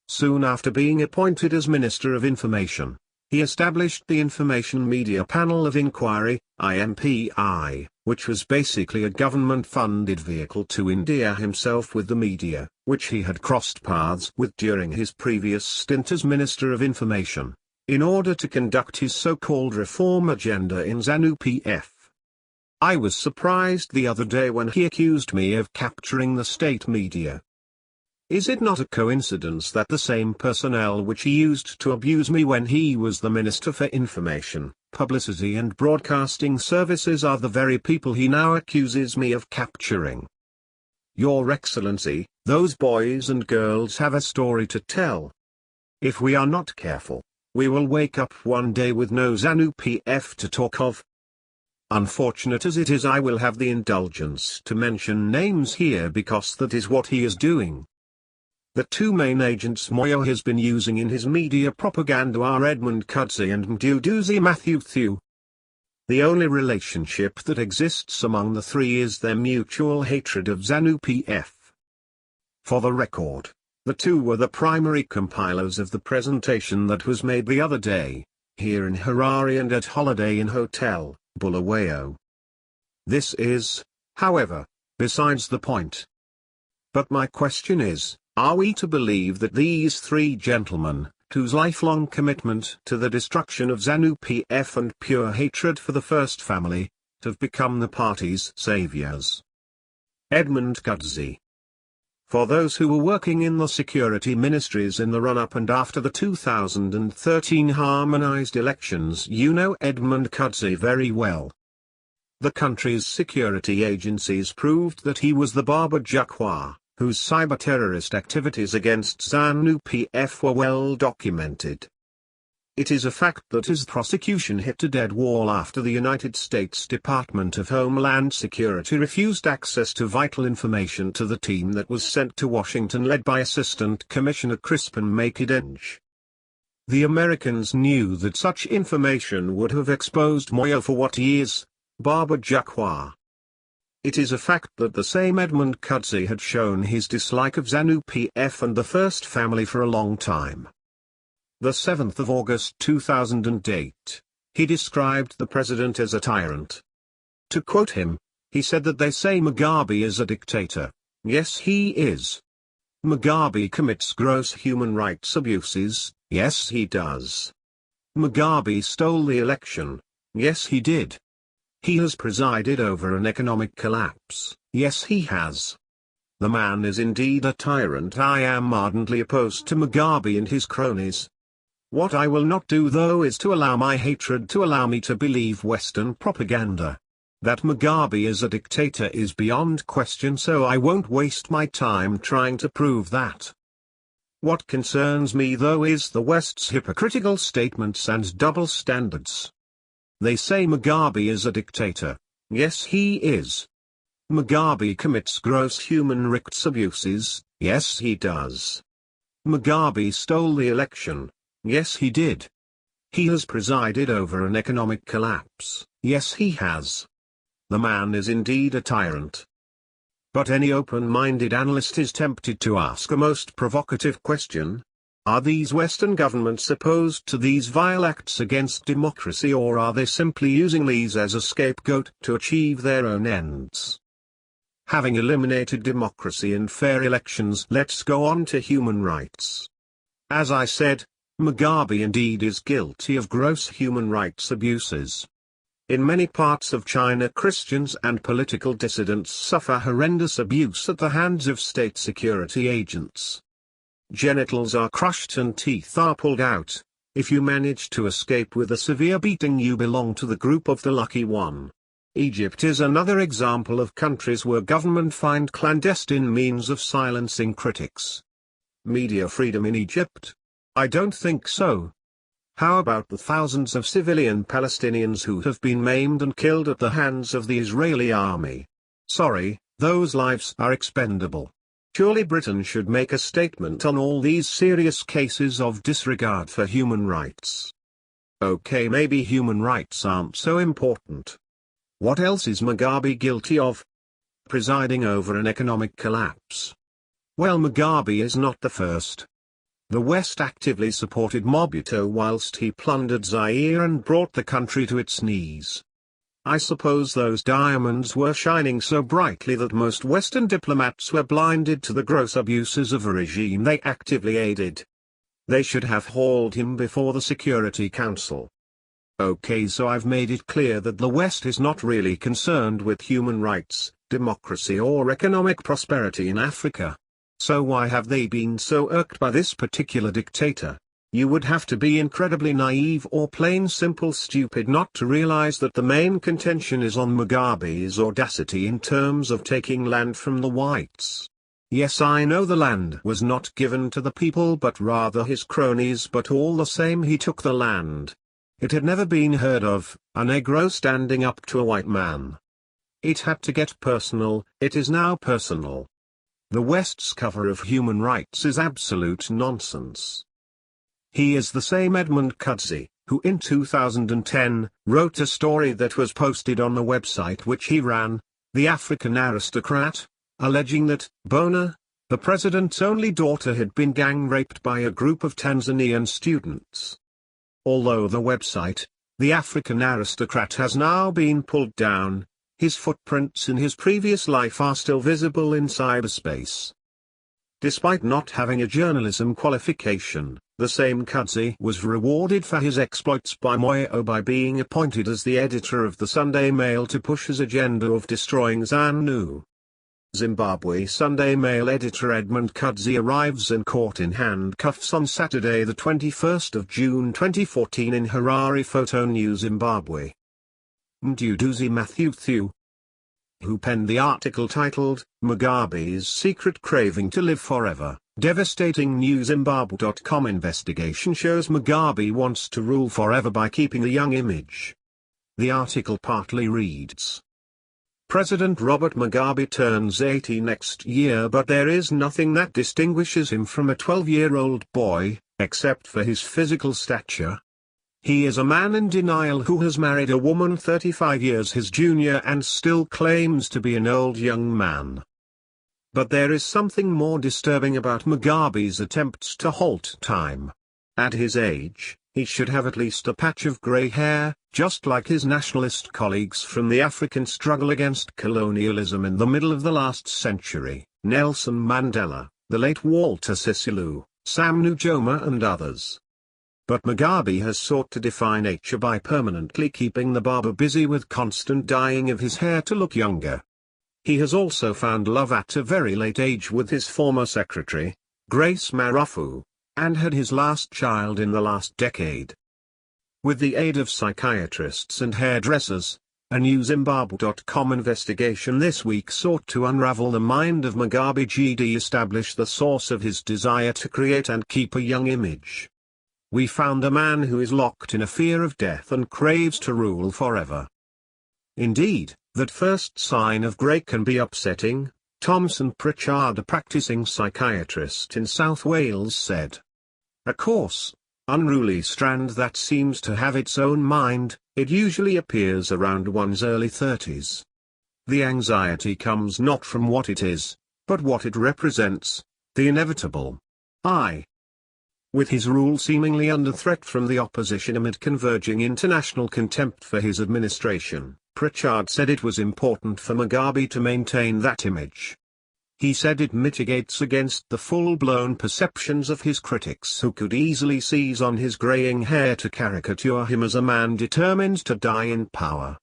Soon after being appointed as Minister of Information, he established the Information Media Panel of Inquiry, IMPI, which was basically a government-funded vehicle to endear himself with the media, which he had crossed paths with during his previous stint as Minister of Information, in order to conduct his so-called reform agenda in ZANU-PF. I was surprised the other day when he accused me of capturing the state media. Is it not a coincidence that the same personnel which he used to abuse me when he was the Minister for Information, Publicity and Broadcasting Services are the very people he now accuses me of capturing? Your Excellency, those boys and girls have a story to tell. If we are not careful, we will wake up one day with no ZANU-PF to talk of. Unfortunate as it is, I will have the indulgence to mention names here because that is what he is doing. The two main agents Moyo has been using in his media propaganda are Edmund Kudzi and Mduduzi Matthew Thew. The only relationship that exists among the three is their mutual hatred of ZANU-PF. For the record, the two were the primary compilers of the presentation that was made the other day, here in Harare and at Holiday Inn Hotel, Bulawayo. This is, however, besides the point. But my question is, are we to believe that these three gentlemen, whose lifelong commitment to the destruction of ZANU-PF and pure hatred for the First Family, have become the party's saviors? Edmund Kudzi. For those who were working in the security ministries in the run-up and after the 2013 harmonized elections, you know Edmund Kudzi very well. The country's security agencies proved that he was the Baba Jakwa, whose cyber-terrorist activities against ZANU-PF were well documented. It is a fact that his prosecution hit a dead wall after the United States Department of Homeland Security refused access to vital information to the team that was sent to Washington led by Assistant Commissioner Crispin Makidenge. The Americans knew that such information would have exposed Moyo for what he is, Baba Jakwa. It is a fact that the same Edmund Kudzi had shown his dislike of ZANU-PF and the First Family for a long time. The 7th of August 2008, he described the president as a tyrant. To quote him, he said that they say Mugabe is a dictator. Yes, he is. Mugabe commits gross human rights abuses. Yes, he does. Mugabe stole the election. Yes, he did. He has presided over an economic collapse. Yes, he has. The man is indeed a tyrant. I am ardently opposed to Mugabe and his cronies. What I will not do though is to allow my hatred to allow me to believe Western propaganda. That Mugabe is a dictator is beyond question, so I won't waste my time trying to prove that. What concerns me though is the West's hypocritical statements and double standards. They say Mugabe is a dictator. Yes, he is. Mugabe commits gross human rights abuses. Yes, he does. Mugabe stole the election. Yes, he did. He has presided over an economic collapse. Yes, he has. The man is indeed a tyrant. But any open-minded analyst is tempted to ask a most provocative question. Are these Western governments opposed to these vile acts against democracy, or are they simply using these as a scapegoat to achieve their own ends? Having eliminated democracy and fair elections, let's go on to human rights. As I said, Mugabe indeed is guilty of gross human rights abuses. In many parts of China, Christians and political dissidents suffer horrendous abuse at the hands of state security agents. Genitals are crushed and teeth are pulled out. If you manage to escape with a severe beating, you belong to the group of the lucky one. Egypt is another example of countries where government find clandestine means of silencing critics. Media freedom in Egypt? I don't think so. How about the thousands of civilian Palestinians who have been maimed and killed at the hands of the Israeli army? Sorry, those lives are expendable. Surely Britain should make a statement on all these serious cases of disregard for human rights. Okay, maybe human rights aren't so important. What else is Mugabe guilty of? Presiding over an economic collapse. Well, Mugabe is not the first. The West actively supported Mobutu whilst he plundered Zaire and brought the country to its knees. I suppose those diamonds were shining so brightly that most Western diplomats were blinded to the gross abuses of a regime they actively aided. They should have hauled him before the Security Council. Okay, so I've made it clear that the West is not really concerned with human rights, democracy or economic prosperity in Africa. So why have they been so irked by this particular dictator? You would have to be incredibly naive or plain simple stupid not to realize that the main contention is on Mugabe's audacity in terms of taking land from the whites. Yes, I know the land was not given to the people but rather his cronies, but all the same he took the land. It had never been heard of, a Negro standing up to a white man. It had to get personal, it is now personal. The West's cover of human rights is absolute nonsense. He is the same Edmund Cudzey, who in 2010, wrote a story that was posted on the website which he ran, The African Aristocrat, alleging that, Bona, the president's only daughter had been gang-raped by a group of Tanzanian students. Although the website, The African Aristocrat has now been pulled down, his footprints in his previous life are still visible in cyberspace. Despite not having a journalism qualification, the same Cudzey was rewarded for his exploits by Moyo by being appointed as the editor of the Sunday Mail to push his agenda of destroying ZANU. Zimbabwe Sunday Mail editor Edmund Cudzey arrives in court in handcuffs on Saturday the 21st of June 2014 in Harare. Photo New Zimbabwe. Mduduzi Matthew, who penned the article titled, Mugabe's Secret Craving to Live Forever, Devastating NewZimbabwe.com investigation shows Mugabe wants to rule forever by keeping a young image. The article partly reads, President Robert Mugabe turns 80 next year, but there is nothing that distinguishes him from a 12-year-old boy, except for his physical stature. He is a man in denial who has married a woman 35 years his junior and still claims to be an old young man. But there is something more disturbing about Mugabe's attempts to halt time. At his age, he should have at least a patch of grey hair, just like his nationalist colleagues from the African struggle against colonialism in the middle of the last century, Nelson Mandela, the late Walter Sisulu, Sam Nujoma and others. But Mugabe has sought to define age by permanently keeping the barber busy with constant dyeing of his hair to look younger. He has also found love at a very late age with his former secretary, Grace Marafu, and had his last child in the last decade. With the aid of psychiatrists and hairdressers, a NewZimbabwe.com investigation this week sought to unravel the mind of Mugabe GD, establish the source of his desire to create and keep a young image. We found a man who is locked in a fear of death and craves to rule forever. Indeed, that first sign of grey can be upsetting, Thomson Pritchard, a practicing psychiatrist in South Wales, said. A coarse, unruly strand that seems to have its own mind, it usually appears around one's early 30s. The anxiety comes not from what it is, but what it represents, the inevitable. With his rule seemingly under threat from the opposition amid converging international contempt for his administration, Pritchard said it was important for Mugabe to maintain that image. He said it mitigates against the full-blown perceptions of his critics who could easily seize on his greying hair to caricature him as a man determined to die in power.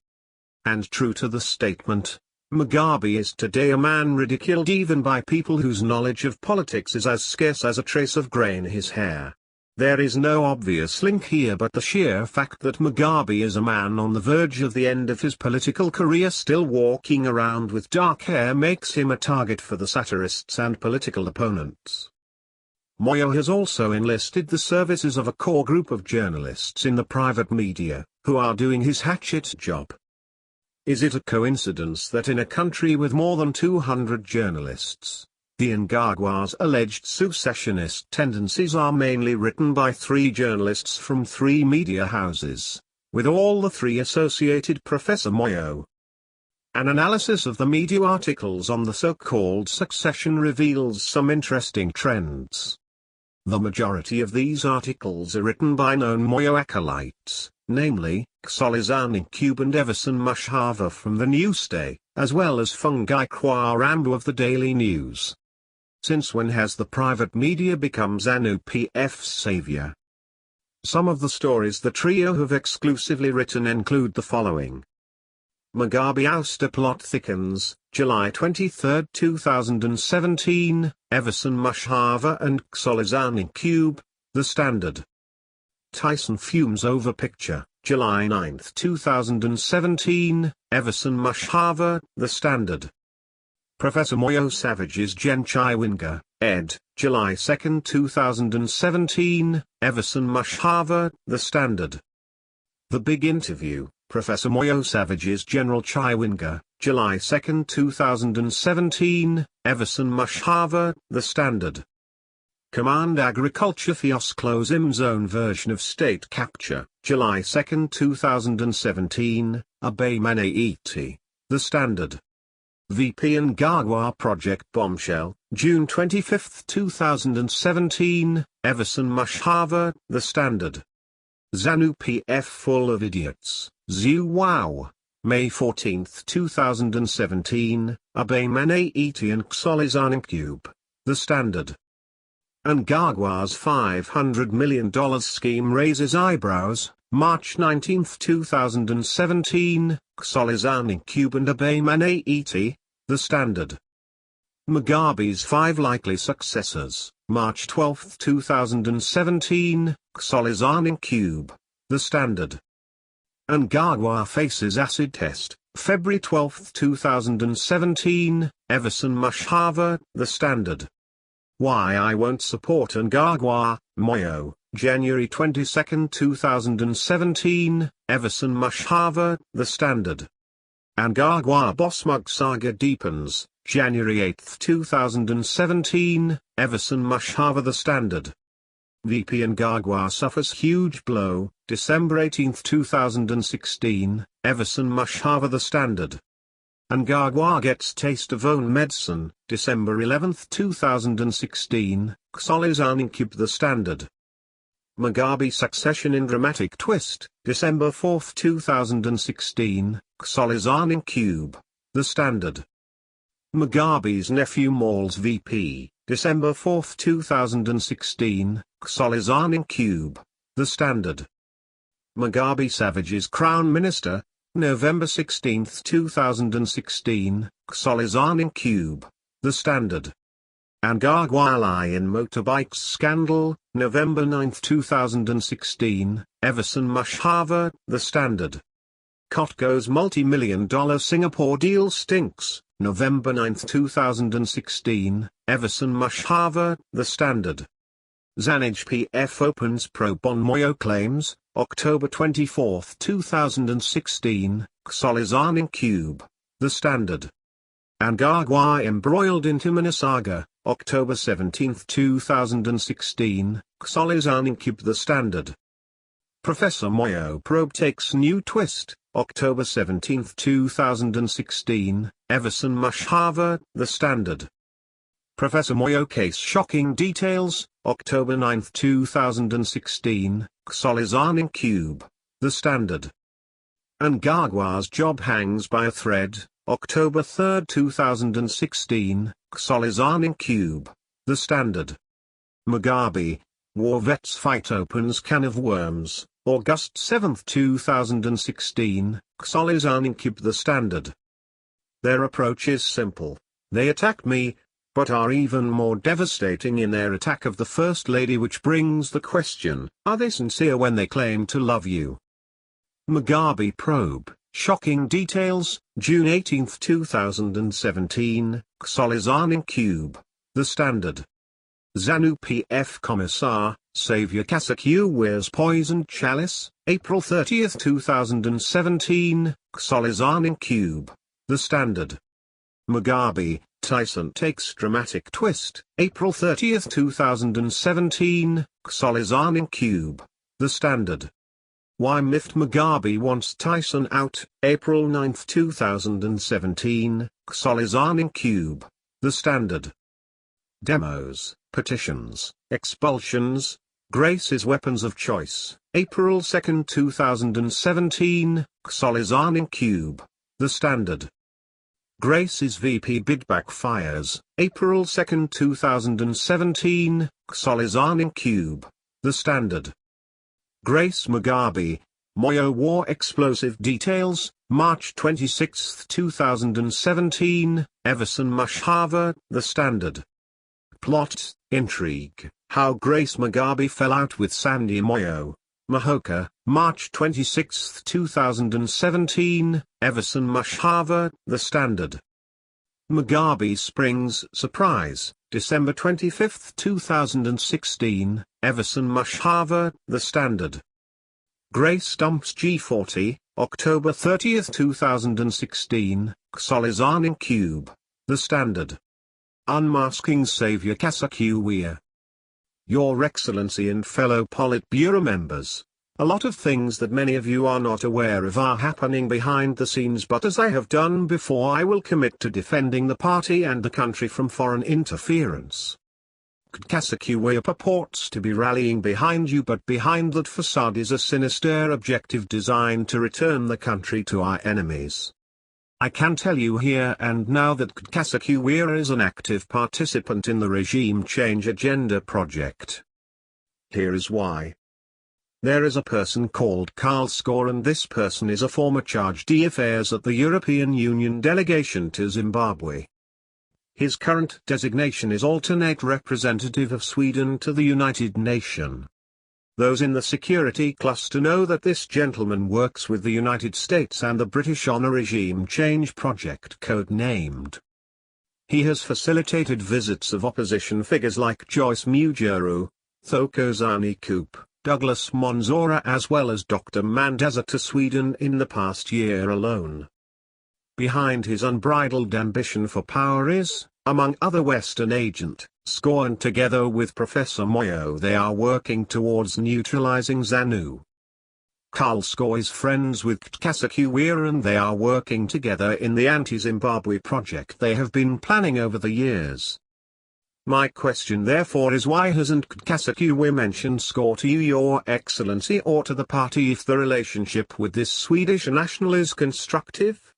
And true to the statement, Mugabe is today a man ridiculed even by people whose knowledge of politics is as scarce as a trace of grey in his hair. There is no obvious link here, but the sheer fact that Mugabe is a man on the verge of the end of his political career still walking around with dark hair makes him a target for the satirists and political opponents. Moyo has also enlisted the services of a core group of journalists in the private media, who are doing his hatchet job. Is it a coincidence that in a country with more than 200 journalists, the Mnangagwa's alleged secessionist tendencies are mainly written by 3 journalists from 3 media houses, with all the 3 associated Professor Moyo? An analysis of the media articles on the so-called succession reveals some interesting trends. The majority of these articles are written by known Moyo acolytes, namely, Xolizan Incube and Emmerson Mnangagwa from the Newsday, as well as Fungi Kwarambu of the Daily News. Since when has the private media become ZANU-PF's savior? Some of the stories the trio have exclusively written include the following. Mugabe ouster plot thickens, July 23, 2017, Emmerson Mnangagwa and Xolizan Incube, The Standard. Tyson fumes over picture, July 9, 2017, Emmerson Mnangagwa, The Standard. Professor Moyo Savage's Gen Chiwinga, ed., July 2, 2017, Emmerson Mnangagwa, The Standard. The Big Interview, Professor Moyo Savage's General Chiwinga, July 2, 2017, Emmerson Mnangagwa, The Standard. Command Agriculture Theos Im's own version of state capture, July 2, 2017, Abaymaneiti, The Standard. VP Mnangagwa Project Bombshell, June 25, 2017, Emmerson Mnangagwa, The Standard. ZANU-PF full of idiots, Zhu Wow, May 14, 2017, Abaymaneiti and Xolizan Incube, The Standard. Mnangagwa's $500 million scheme raises eyebrows, March 19, 2017, Xolizan Incube and Abaymaneiti, The Standard. Mugabe's 5 likely successors, March 12, 2017, Xolizan Incube, The Standard. Mnangagwa faces acid test, February 12, 2017, Emmerson Mnangagwa, The Standard. Why I Won't Support Mnangagwa, Moyo, January 22, 2017, Emmerson Mnangagwa, The Standard. Mnangagwa boss mug saga deepens, January 8, 2017, Emmerson Mnangagwa, The Standard. VP Mnangagwa suffers huge blow, December 18, 2016, Emmerson Mnangagwa, The Standard. Mnangagwa gets taste of own medicine, December 11, 2016, Xolizan Incube, The Standard. Mugabe succession in dramatic twist, December 4, 2016, Xolizan Incube, The Standard. Mugabe's nephew mauls VP, December 4, 2016, Xolizan Incube, The Standard. Mugabe Savage's Crown Minister, November 16, 2016, Xolizan Incube, The Standard. Mnangagwa ally in motorbikes scandal, November 9, 2016, Emmerson Mnangagwa, The Standard. Costco's multi-million-dollar Singapore deal stinks, November 9, 2016, Emmerson Mnangagwa, The Standard. ZANU-PF opens probe on Moyo claims, October 24, 2016, Xolizan Incube, The Standard. Mnangagwa embroiled into Mnangagwa, October 17, 2016, Xolizan Incube, The Standard. Professor Moyo probe takes new twist, October 17, 2016, Emmerson Mnangagwa, The Standard. Professor Moyo case shocking details, October 9, 2016, Xolizan Incube, The Standard. Mnangagwa's job hangs by a thread, October 3, 2016, Xolizan Incube, The Standard. Mugabe, war vets fight opens can of worms, August 7, 2016, Xolizan Incube, The Standard. Their approach is simple. They attack me, but are even more devastating in their attack of the First Lady, which brings the question, are they sincere when they claim to love you? Mugabe probe, shocking details, June 18, 2017, Solizani Cube, The Standard. ZANU PF Commissar, Saviour Kassaqiu wears poisoned chalice, April 30, 2017, Solizani Cube, The Standard. Mugabe, Tyson takes dramatic twist, April 30, 2017, Solizani Cube, The Standard. Why Mift Mugabe wants Tyson out, April 9, 2017, Solizani Cube, The Standard. Demos, petitions, expulsions, Grace's weapons of choice, April 2, 2017, Solizani Cube, The Standard. Grace's VP bid backfires, April 2, 2017, Solizani Cube, The Standard. Grace Mugabe, Moyo war explosive details, March 26, 2017, Emmerson Mnangagwa, The Standard. Plot, intrigue, how Grace Mugabe fell out with Sandy Moyo, Mahoka, March 26, 2017, Emmerson Mnangagwa, The Standard. Mugabe Springs surprise, December 25, 2016, Emmerson Mnangagwa, The Standard. Grace dumps G40, October 30, 2016, Solizani Cube, The Standard. Unmasking Saviour Kassaqiu. Your Excellency and fellow Politburo members, a lot of things that many of you are not aware of are happening behind the scenes, but as I have done before, I will commit to defending the party and the country from foreign interference. Kassaqiu purports to be rallying behind you, but behind that facade is a sinister objective designed to return the country to our enemies. I can tell you here and now that Kassaqiu is an active participant in the regime change agenda project. Here is why. There is a person called Karl Skor, and this person is a former charge d'affaires at the European Union delegation to Zimbabwe. His current designation is alternate representative of Sweden to the United Nations. Those in the security cluster know that this gentleman works with the United States and the British on a regime change project code-named. He has facilitated visits of opposition figures like Joyce Mujuru, Thokozani Coop, Douglas Monzora, as well as Dr. Mandaza to Sweden in the past year alone. Behind his unbridled ambition for power is, among other Western agent, Skor, and together with Professor Moyo they are working towards neutralizing ZANU. Karl Skor is friends with Kassaqiu and they are working together in the anti-Zimbabwe project they have been planning over the years. My question therefore is, why hasn't Kassaqiu mentioned Skor to you, Your Excellency, or to the party if the relationship with this Swedish national is constructive?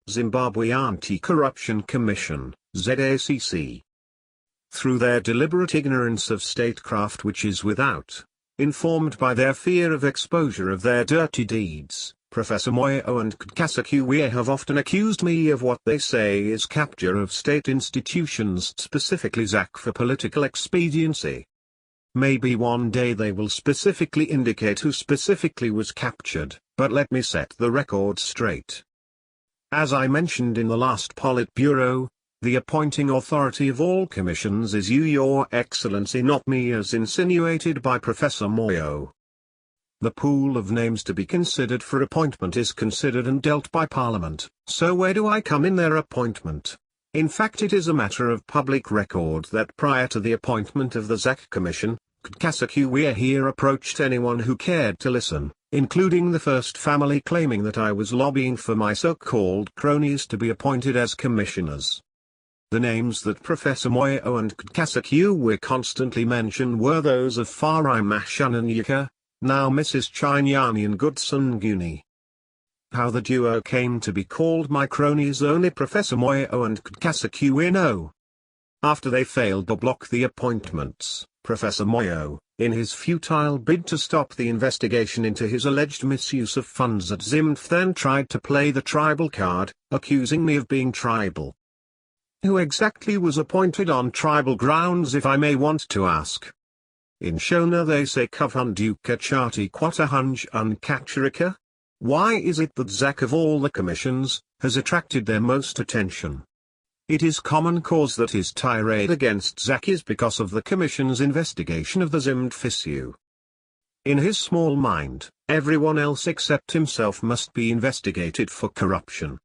Zimbabwe Anti-Corruption Commission, ZACC. Through their deliberate ignorance of statecraft, which is without, informed by their fear of exposure of their dirty deeds, Professor Moyo and Kassaqiu have often accused me of what they say is capture of state institutions, specifically ZACC, for political expediency. Maybe one day they will specifically indicate who specifically was captured, but let me set the record straight. As I mentioned in the last Politburo, the appointing authority of all commissions is you, Your Excellency, not me, as insinuated by Professor Moyo. The pool of names to be considered for appointment is considered and dealt by Parliament, so where do I come in their appointment? In fact, it is a matter of public record that prior to the appointment of the ZACC Commission, Kassaqiu here approached anyone who cared to listen, including the first family, claiming that I was lobbying for my so-called cronies to be appointed as commissioners. The names that Professor Moyo and Kassaqiu constantly mentioned were those of Farai Mnangagwa, now Mrs. Chinyani, and Goodson Guni. How the duo came to be called my cronies only Professor Moyo and Kassaqiu know. After they failed to block the appointments, Professor Moyo, in his futile bid to stop the investigation into his alleged misuse of funds at ZIMF, then tried to play the tribal card, accusing me of being tribal. Who exactly was appointed on tribal grounds, if I may want to ask? In Shona they say Kavanduka Chati Kwatahunj Unkacharika? Why is it that Zach of all the commissions, has attracted their most attention? It is common cause that his tirade against Zach is because of the commission's investigation of the Zimdf issue. In his small mind, everyone else except himself must be investigated for corruption.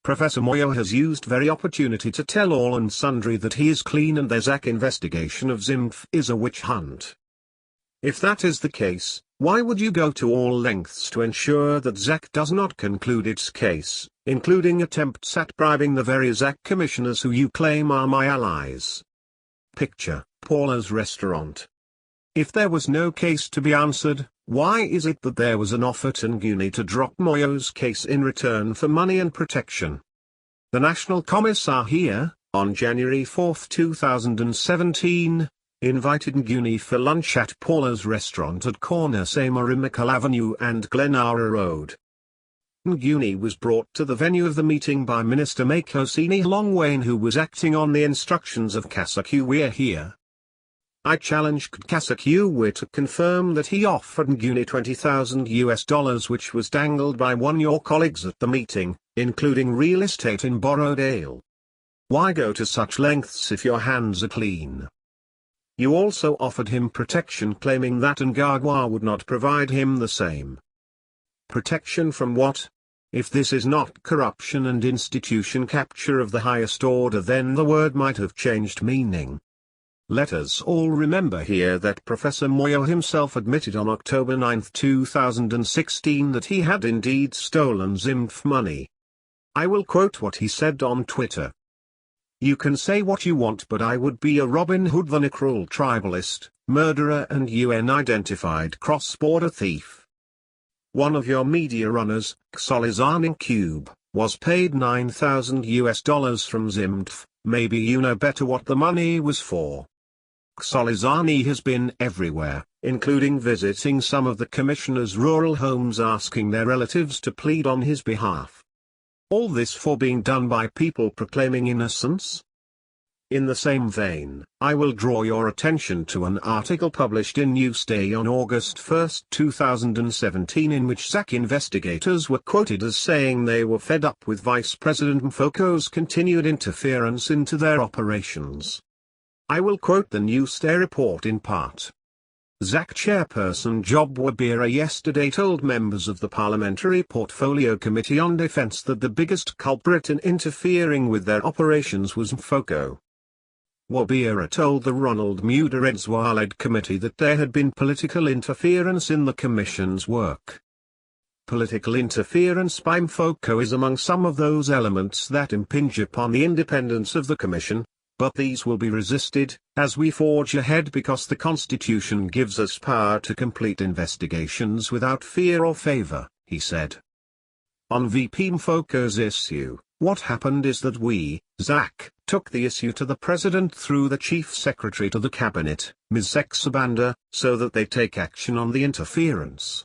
Professor Moyo has used very opportunity to tell all and sundry that he is clean and their Zach investigation of Zimdf is a witch hunt. If that is the case, why would you go to all lengths to ensure that Zach does not conclude its case, including attempts at bribing the very Zach commissioners who you claim are my allies? Picture, Paula's restaurant. If there was no case to be answered, why is it that there was an offer to Nguni to drop Moyo's case in return for money and protection? The National Commissar here, on January 4, 2017, invited Nguni for lunch at Paula's restaurant at corner Samarimikal Avenue and Glenara Road. Nguni was brought to the venue of the meeting by Minister Makosini Longwain, who was acting on the instructions of Kasakuwe here. I challenged Kasakuwe to confirm that he offered Nguni $20,000 which was dangled by one of your colleagues at the meeting, including real estate in Borrowdale. Why go to such lengths if your hands are clean? You also offered him protection, claiming that Mnangagwa would not provide him the same. Protection from what? If this is not corruption and institution capture of the highest order, then the word might have changed meaning. Let us all remember here that Professor Moyo himself admitted on October 9, 2016 that he had indeed stolen Zimdf money. I will quote what he said on Twitter. You can say what you want, but I would be a Robin Hood than a cruel tribalist, murderer and UN-identified cross-border thief. One of your media runners, Xolizani Cube, was paid $9,000 from Zimdf. Maybe you know better what the money was for. Xolizani has been everywhere, including visiting some of the commissioners' rural homes asking their relatives to plead on his behalf. All this for being done by people proclaiming innocence? In the same vein, I will draw your attention to an article published in Newsday on August 1, 2017, in which Zach investigators were quoted as saying they were fed up with Vice President Mfoko's continued interference into their operations. I will quote the Newsday report in part. Zach chairperson Job Wabira yesterday told members of the Parliamentary Portfolio Committee on Defence that the biggest culprit in interfering with their operations was Mfoko. Wabira told the Ronald Muda-Edzwa-led committee that there had been political interference in the Commission's work. Political interference by Mfoko is among some of those elements that impinge upon the independence of the Commission, but these will be resisted, as we forge ahead, because the Constitution gives us power to complete investigations without fear or favour, he said. On VP Mfoko's issue, what happened is that we, Zach, took the issue to the President through the Chief Secretary to the Cabinet, Ms. Sexabanda, so that they take action on the interference.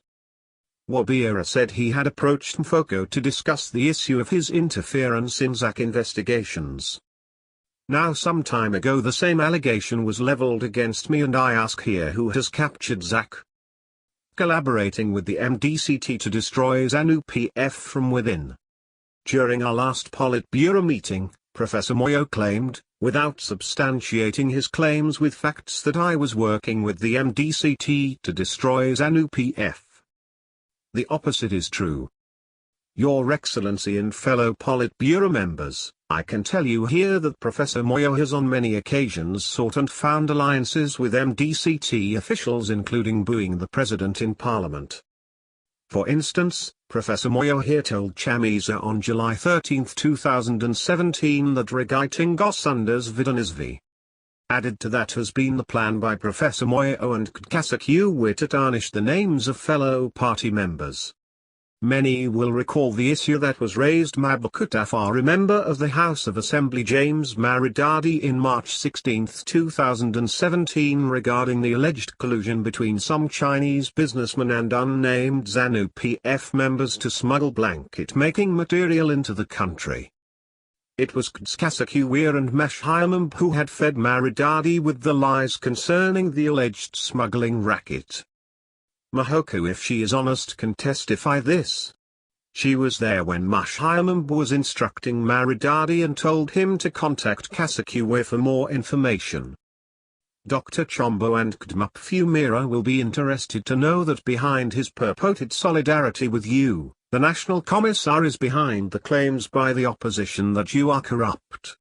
Wabira said he had approached Mfoko to discuss the issue of his interference in Zach investigations. Now some time ago the same allegation was leveled against me, and I ask here, who has captured Zach? Collaborating with the MDCT to destroy ZANU-PF from within. During our last Politburo meeting, Professor Moyo claimed, without substantiating his claims with facts, that I was working with the MDCT to destroy ZANU-PF. The opposite is true. Your Excellency and fellow Politburo members, I can tell you here that Professor Moyo has on many occasions sought and found alliances with MDCT officials, including booing the President in Parliament. For instance, Professor Moyo here told Chamisa on July 13, 2017 that Regaiting Gosundas Vidanisvi. Added to that has been the plan by Professor Moyo and Kasakuwe to tarnish the names of fellow party members. Many will recall the issue that was raised by Mabukutafari, member of the House of Assembly James Maridadi, in March 16, 2017 regarding the alleged collusion between some Chinese businessmen and unnamed ZANU-PF members to smuggle blanket-making material into the country. it was Kasakuwir and Mashayamam who had fed Maridadi with the lies concerning the alleged smuggling racket. Mahoko, if she is honest, can testify this. She was there when Mashayamam was instructing Maridadi and told him to contact Kasakuwir for more information. Dr. Chombo and Kdmapfumira will be interested to know that behind his purported solidarity with you, the National Commissar is behind the claims by the opposition that you are corrupt.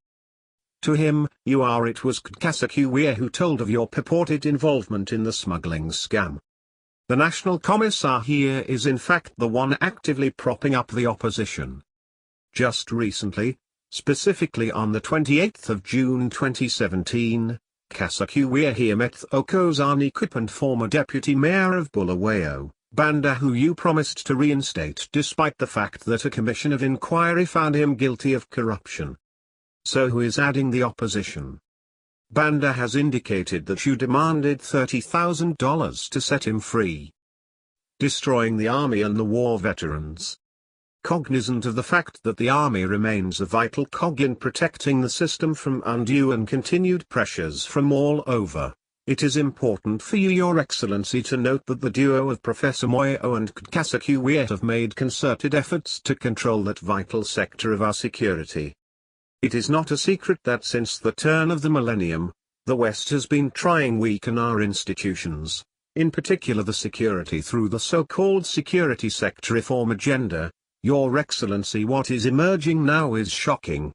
To him, you are. It was Kasakuwir who told of your purported involvement in the smuggling scam. The National Commissar here is in fact the one actively propping up the opposition. Just recently, specifically on the 28th of June 2017, Kasakuwir here met Okozani Kip and former Deputy Mayor of Bulawayo, Banda, who you promised to reinstate despite the fact that a commission of inquiry found him guilty of corruption. So who is adding the opposition? Banda has indicated that you demanded $30,000 to set him free. Destroying the army and the war veterans. Cognizant of the fact that the army remains a vital cog in protecting the system from undue and continued pressures from all over, it is important for you, Your Excellency, to note that the duo of Professor Moyo and Kasakuwir have made concerted efforts to control that vital sector of our security. It is not a secret that since the turn of the millennium, the West has been trying to weaken our institutions, in particular the security through the so-called security sector reform agenda. Your Excellency, what is emerging now is shocking.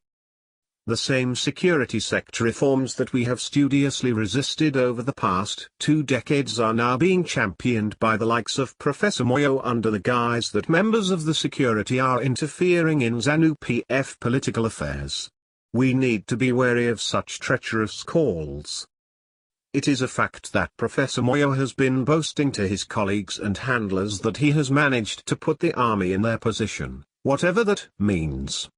The same security sector reforms that we have studiously resisted over the past 2 decades are now being championed by the likes of Professor Moyo under the guise that members of the security are interfering in ZANU-PF political affairs. We need to be wary of such treacherous calls. It is a fact that Professor Moyo has been boasting to his colleagues and handlers that he has managed to put the army in their position, whatever that means.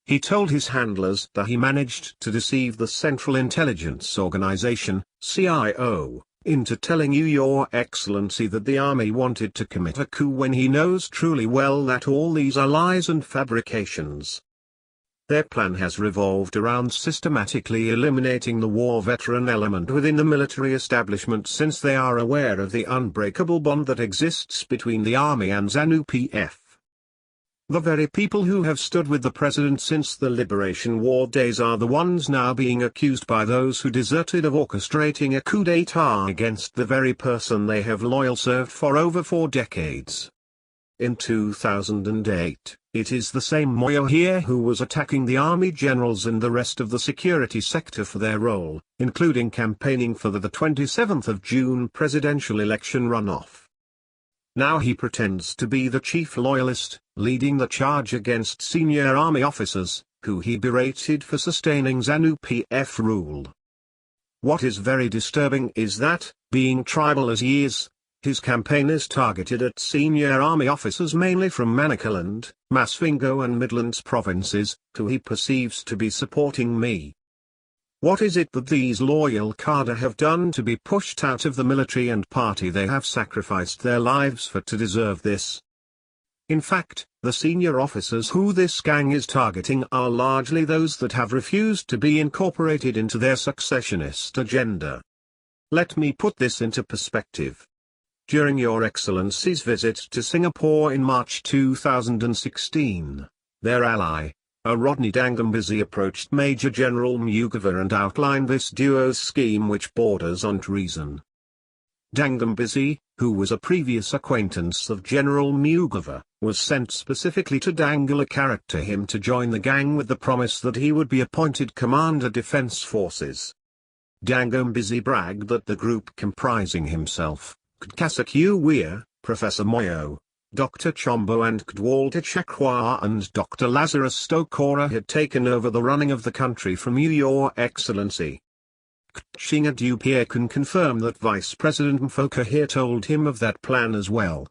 He told his handlers that he managed to deceive the Central Intelligence Organization, CIO, into telling you, Your Excellency, that the army wanted to commit a coup when he knows truly well that all these are lies and fabrications. Their plan has revolved around systematically eliminating the war veteran element within the military establishment, since they are aware of the unbreakable bond that exists between the army and ZANU-PF. The very people who have stood with the president since the Liberation War days are the ones now being accused by those who deserted of orchestrating a coup d'état against the very person they have loyally served for over 4 decades. In 2008, it is the same Moyo here who was attacking the army generals and the rest of the security sector for their role, including campaigning for the 27th of June presidential election runoff. Now he pretends to be the chief loyalist, leading the charge against senior army officers, who he berated for sustaining ZANU-PF rule. What is very disturbing is that, being tribal as he is, his campaign is targeted at senior army officers mainly from Manicaland, Masvingo and Midlands provinces, who he perceives to be supporting me. What is it that these loyal cadre have done to be pushed out of the military and party they have sacrificed their lives for to deserve this? In fact, the senior officers who this gang is targeting are largely those that have refused to be incorporated into their successionist agenda. Let me put this into perspective. During Your Excellency's visit to Singapore in March 2016, their ally, Rodney Dangambisi, approached Major General Mnangagwa and outlined this duo's scheme, which borders on treason. Dangambisi, who was a previous acquaintance of General Mnangagwa, was sent specifically to Dangala character him to join the gang with the promise that he would be appointed Commander Defense Forces. Dangambisi bragged that the group comprising himself, Kasakuwir, Professor Moyo, Dr. Chombo and Walter Chakwa and Dr. Lazarus Stokora had taken over the running of the country from you, Your Excellency. Chinga Dupia can confirm that Vice President Mfoka here told him of that plan as well.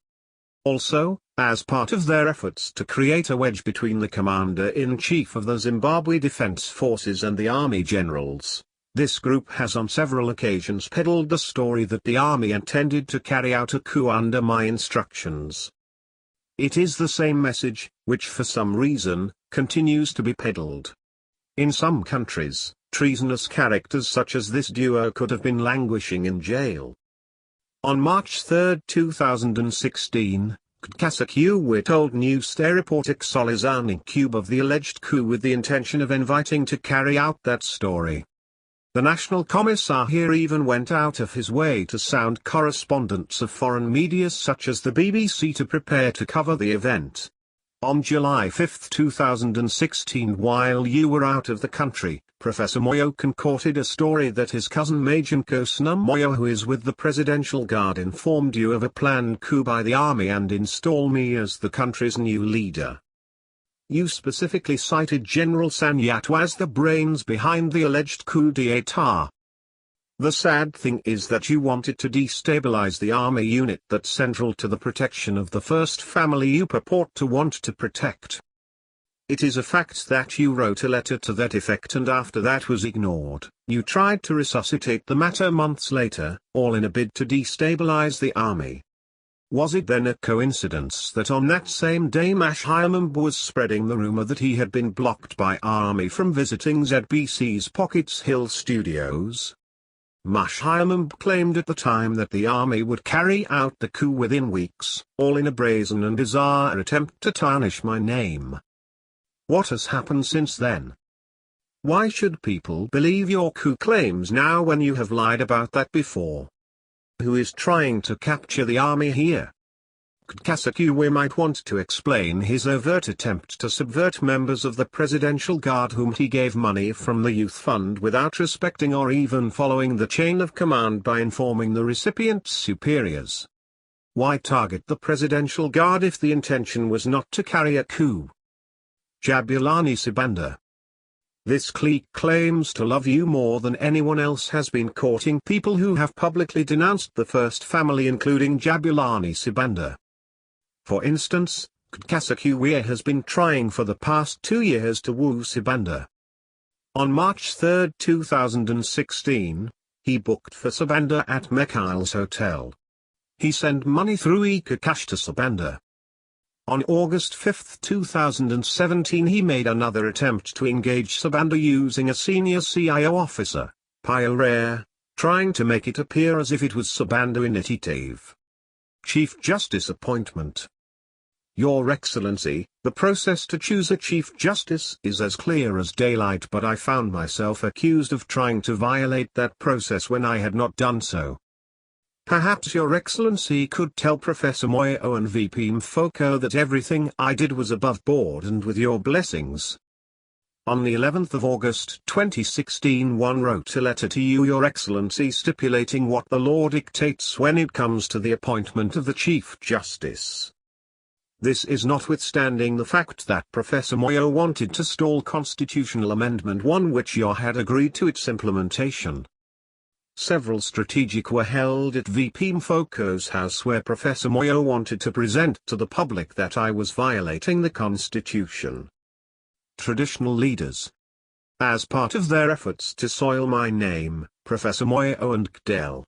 Also, as part of their efforts to create a wedge between the Commander-in-Chief of the Zimbabwe Defense Forces and the Army generals, this group has on several occasions peddled the story that the army intended to carry out a coup under my instructions. It is the same message, which for some reason, continues to be peddled. In some countries, treasonous characters such as this duo could have been languishing in jail. On March 3, 2016, Kkasakiwe told Newsday reporter Xolizani Cube of the alleged coup with the intention of inviting to carry out that story. The National Commissar here even went out of his way to sound correspondents of foreign media such as the BBC to prepare to cover the event. On July 5, 2016, while you were out of the country, Professor Moyo concocted a story that his cousin Major Nkosina Moyo, who is with the Presidential Guard, informed you of a planned coup by the army and install me as the country's new leader. You specifically cited General Sanyatwa as the brains behind the alleged coup d'état. The sad thing is that you wanted to destabilize the army unit that's central to the protection of the first family you purport to want to protect. It is a fact that you wrote a letter to that effect, and after that was ignored, you tried to resuscitate the matter months later, all in a bid to destabilize the army. Was it then a coincidence that on that same day Mashayamamba was spreading the rumor that he had been blocked by army from visiting ZBC's Pockets Hill studios? Mashayamamba claimed at the time that the army would carry out the coup within weeks, all in a brazen and bizarre attempt to tarnish my name. What has happened since then? Why should people believe your coup claims now when you have lied about that before? Who is trying to capture the army here? Kkasakiwe might want to explain his overt attempt to subvert members of the Presidential Guard whom he gave money from the Youth Fund without respecting or even following the chain of command by informing the recipient's superiors. Why target the Presidential Guard if the intention was not to carry a coup? Jabulani Sibanda. This clique claims to love you more than anyone else, has been courting people who have publicly denounced the first family, including Jabulani Sibanda. For instance, Kkasakiwe has been trying for the past 2 years to woo Sibanda. On March 3, 2016, he booked for Sibanda at Mekhile's Hotel. He sent money through eCash to Sibanda. On August 5, 2017, he made another attempt to engage Sibanda using a senior CIO officer, Pio Rare, trying to make it appear as if it was Sibanda Initiative. Chief Justice appointment. Your Excellency, the process to choose a Chief Justice is as clear as daylight, but I found myself accused of trying to violate that process when I had not done so. Perhaps Your Excellency could tell Professor Moyo and VP Mfoko that everything I did was above board and with your blessings. On the 11th of August 2016, one wrote a letter to you, Your Excellency, stipulating what the law dictates when it comes to the appointment of the Chief Justice. This is notwithstanding the fact that Professor Moyo wanted to stall Constitutional Amendment 1, which you had agreed to its implementation. Several strategic were held at VP Mfoko's house, where Professor Moyo wanted to present to the public that I was violating the Constitution. Traditional leaders. As part of their efforts to soil my name, Professor Moyo and Gdel.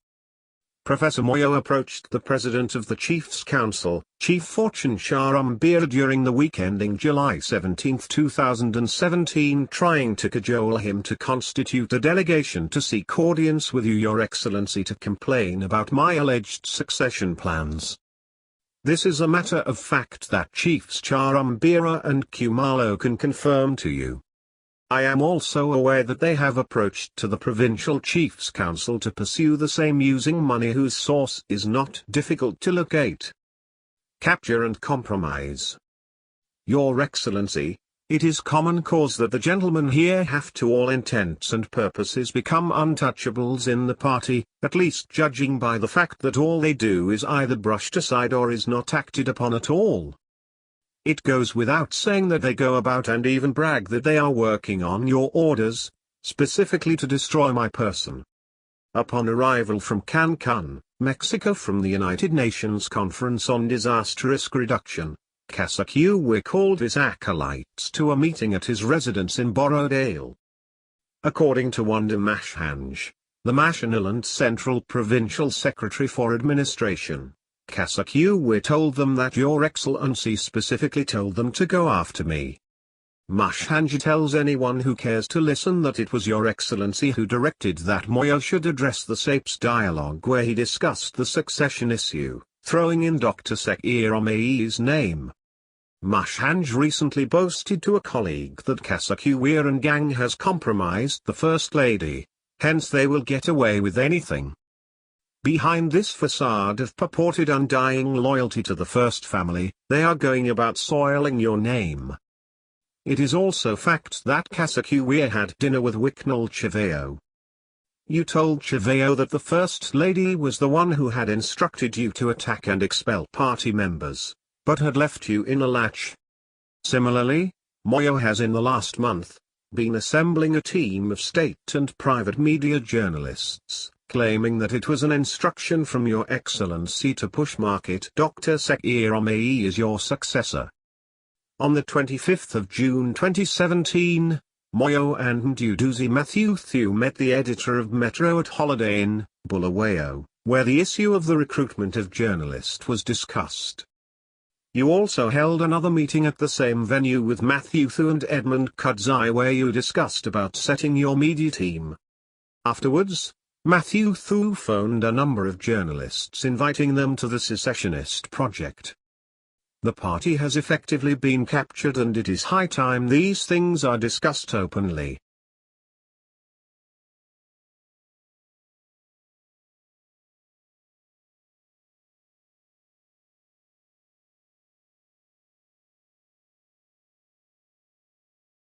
Professor Moyo approached the President of the Chiefs Council, Chief Fortune Sharumbira, during the week ending July 17, 2017, trying to cajole him to constitute a delegation to seek audience with you, Your Excellency, to complain about my alleged succession plans. This is a matter of fact that Chiefs Sharumbira and Kumalo can confirm to you. I am also aware that they have approached to the Provincial Chiefs Council to pursue the same, using money whose source is not difficult to locate. Capture and compromise. Your Excellency, it is common cause that the gentlemen here have to all intents and purposes become untouchables in the party, at least judging by the fact that all they do is either brushed aside or is not acted upon at all. It goes without saying that they go about and even brag that they are working on your orders, specifically to destroy my person. Upon arrival from Cancun, Mexico, from the United Nations Conference on Disaster Risk Reduction, Kkasakiwe called his acolytes to a meeting at his residence in Borodale. According to Wanda Mashange, the Mashonaland Central Provincial Secretary for Administration, Kkasakiwe told them that Your Excellency specifically told them to go after me. Mnangagwa tells anyone who cares to listen that it was Your Excellency who directed that Moyo should address the SAPE's dialogue where he discussed the succession issue, throwing in Dr. Sekirame's name. Mnangagwa recently boasted to a colleague that Kasakura and gang has compromised the First Lady, hence they will get away with anything. Behind this facade of purported undying loyalty to the First Family, they are going about soiling your name. It is also fact that Kasakura had dinner with Wicknell Chiveo. You told Chiveo that the First Lady was the one who had instructed you to attack and expel party members, but had left you in a latch. Similarly, Moyo has in the last month, been assembling a team of state and private media journalists, claiming that it was an instruction from Your Excellency to push market Dr. Sekirame as your successor. On the 25th of June 2017, Moyo and Nduduzi Matthew met the editor of Metro at Holiday Inn, Bulawayo, where the issue of the recruitment of journalists was discussed. You also held another meeting at the same venue with Matthew and Edmund Kudzai where you discussed about setting your media team. Afterwards, Matthew phoned a number of journalists inviting them to the secessionist project. The party has effectively been captured and it is high time these things are discussed openly.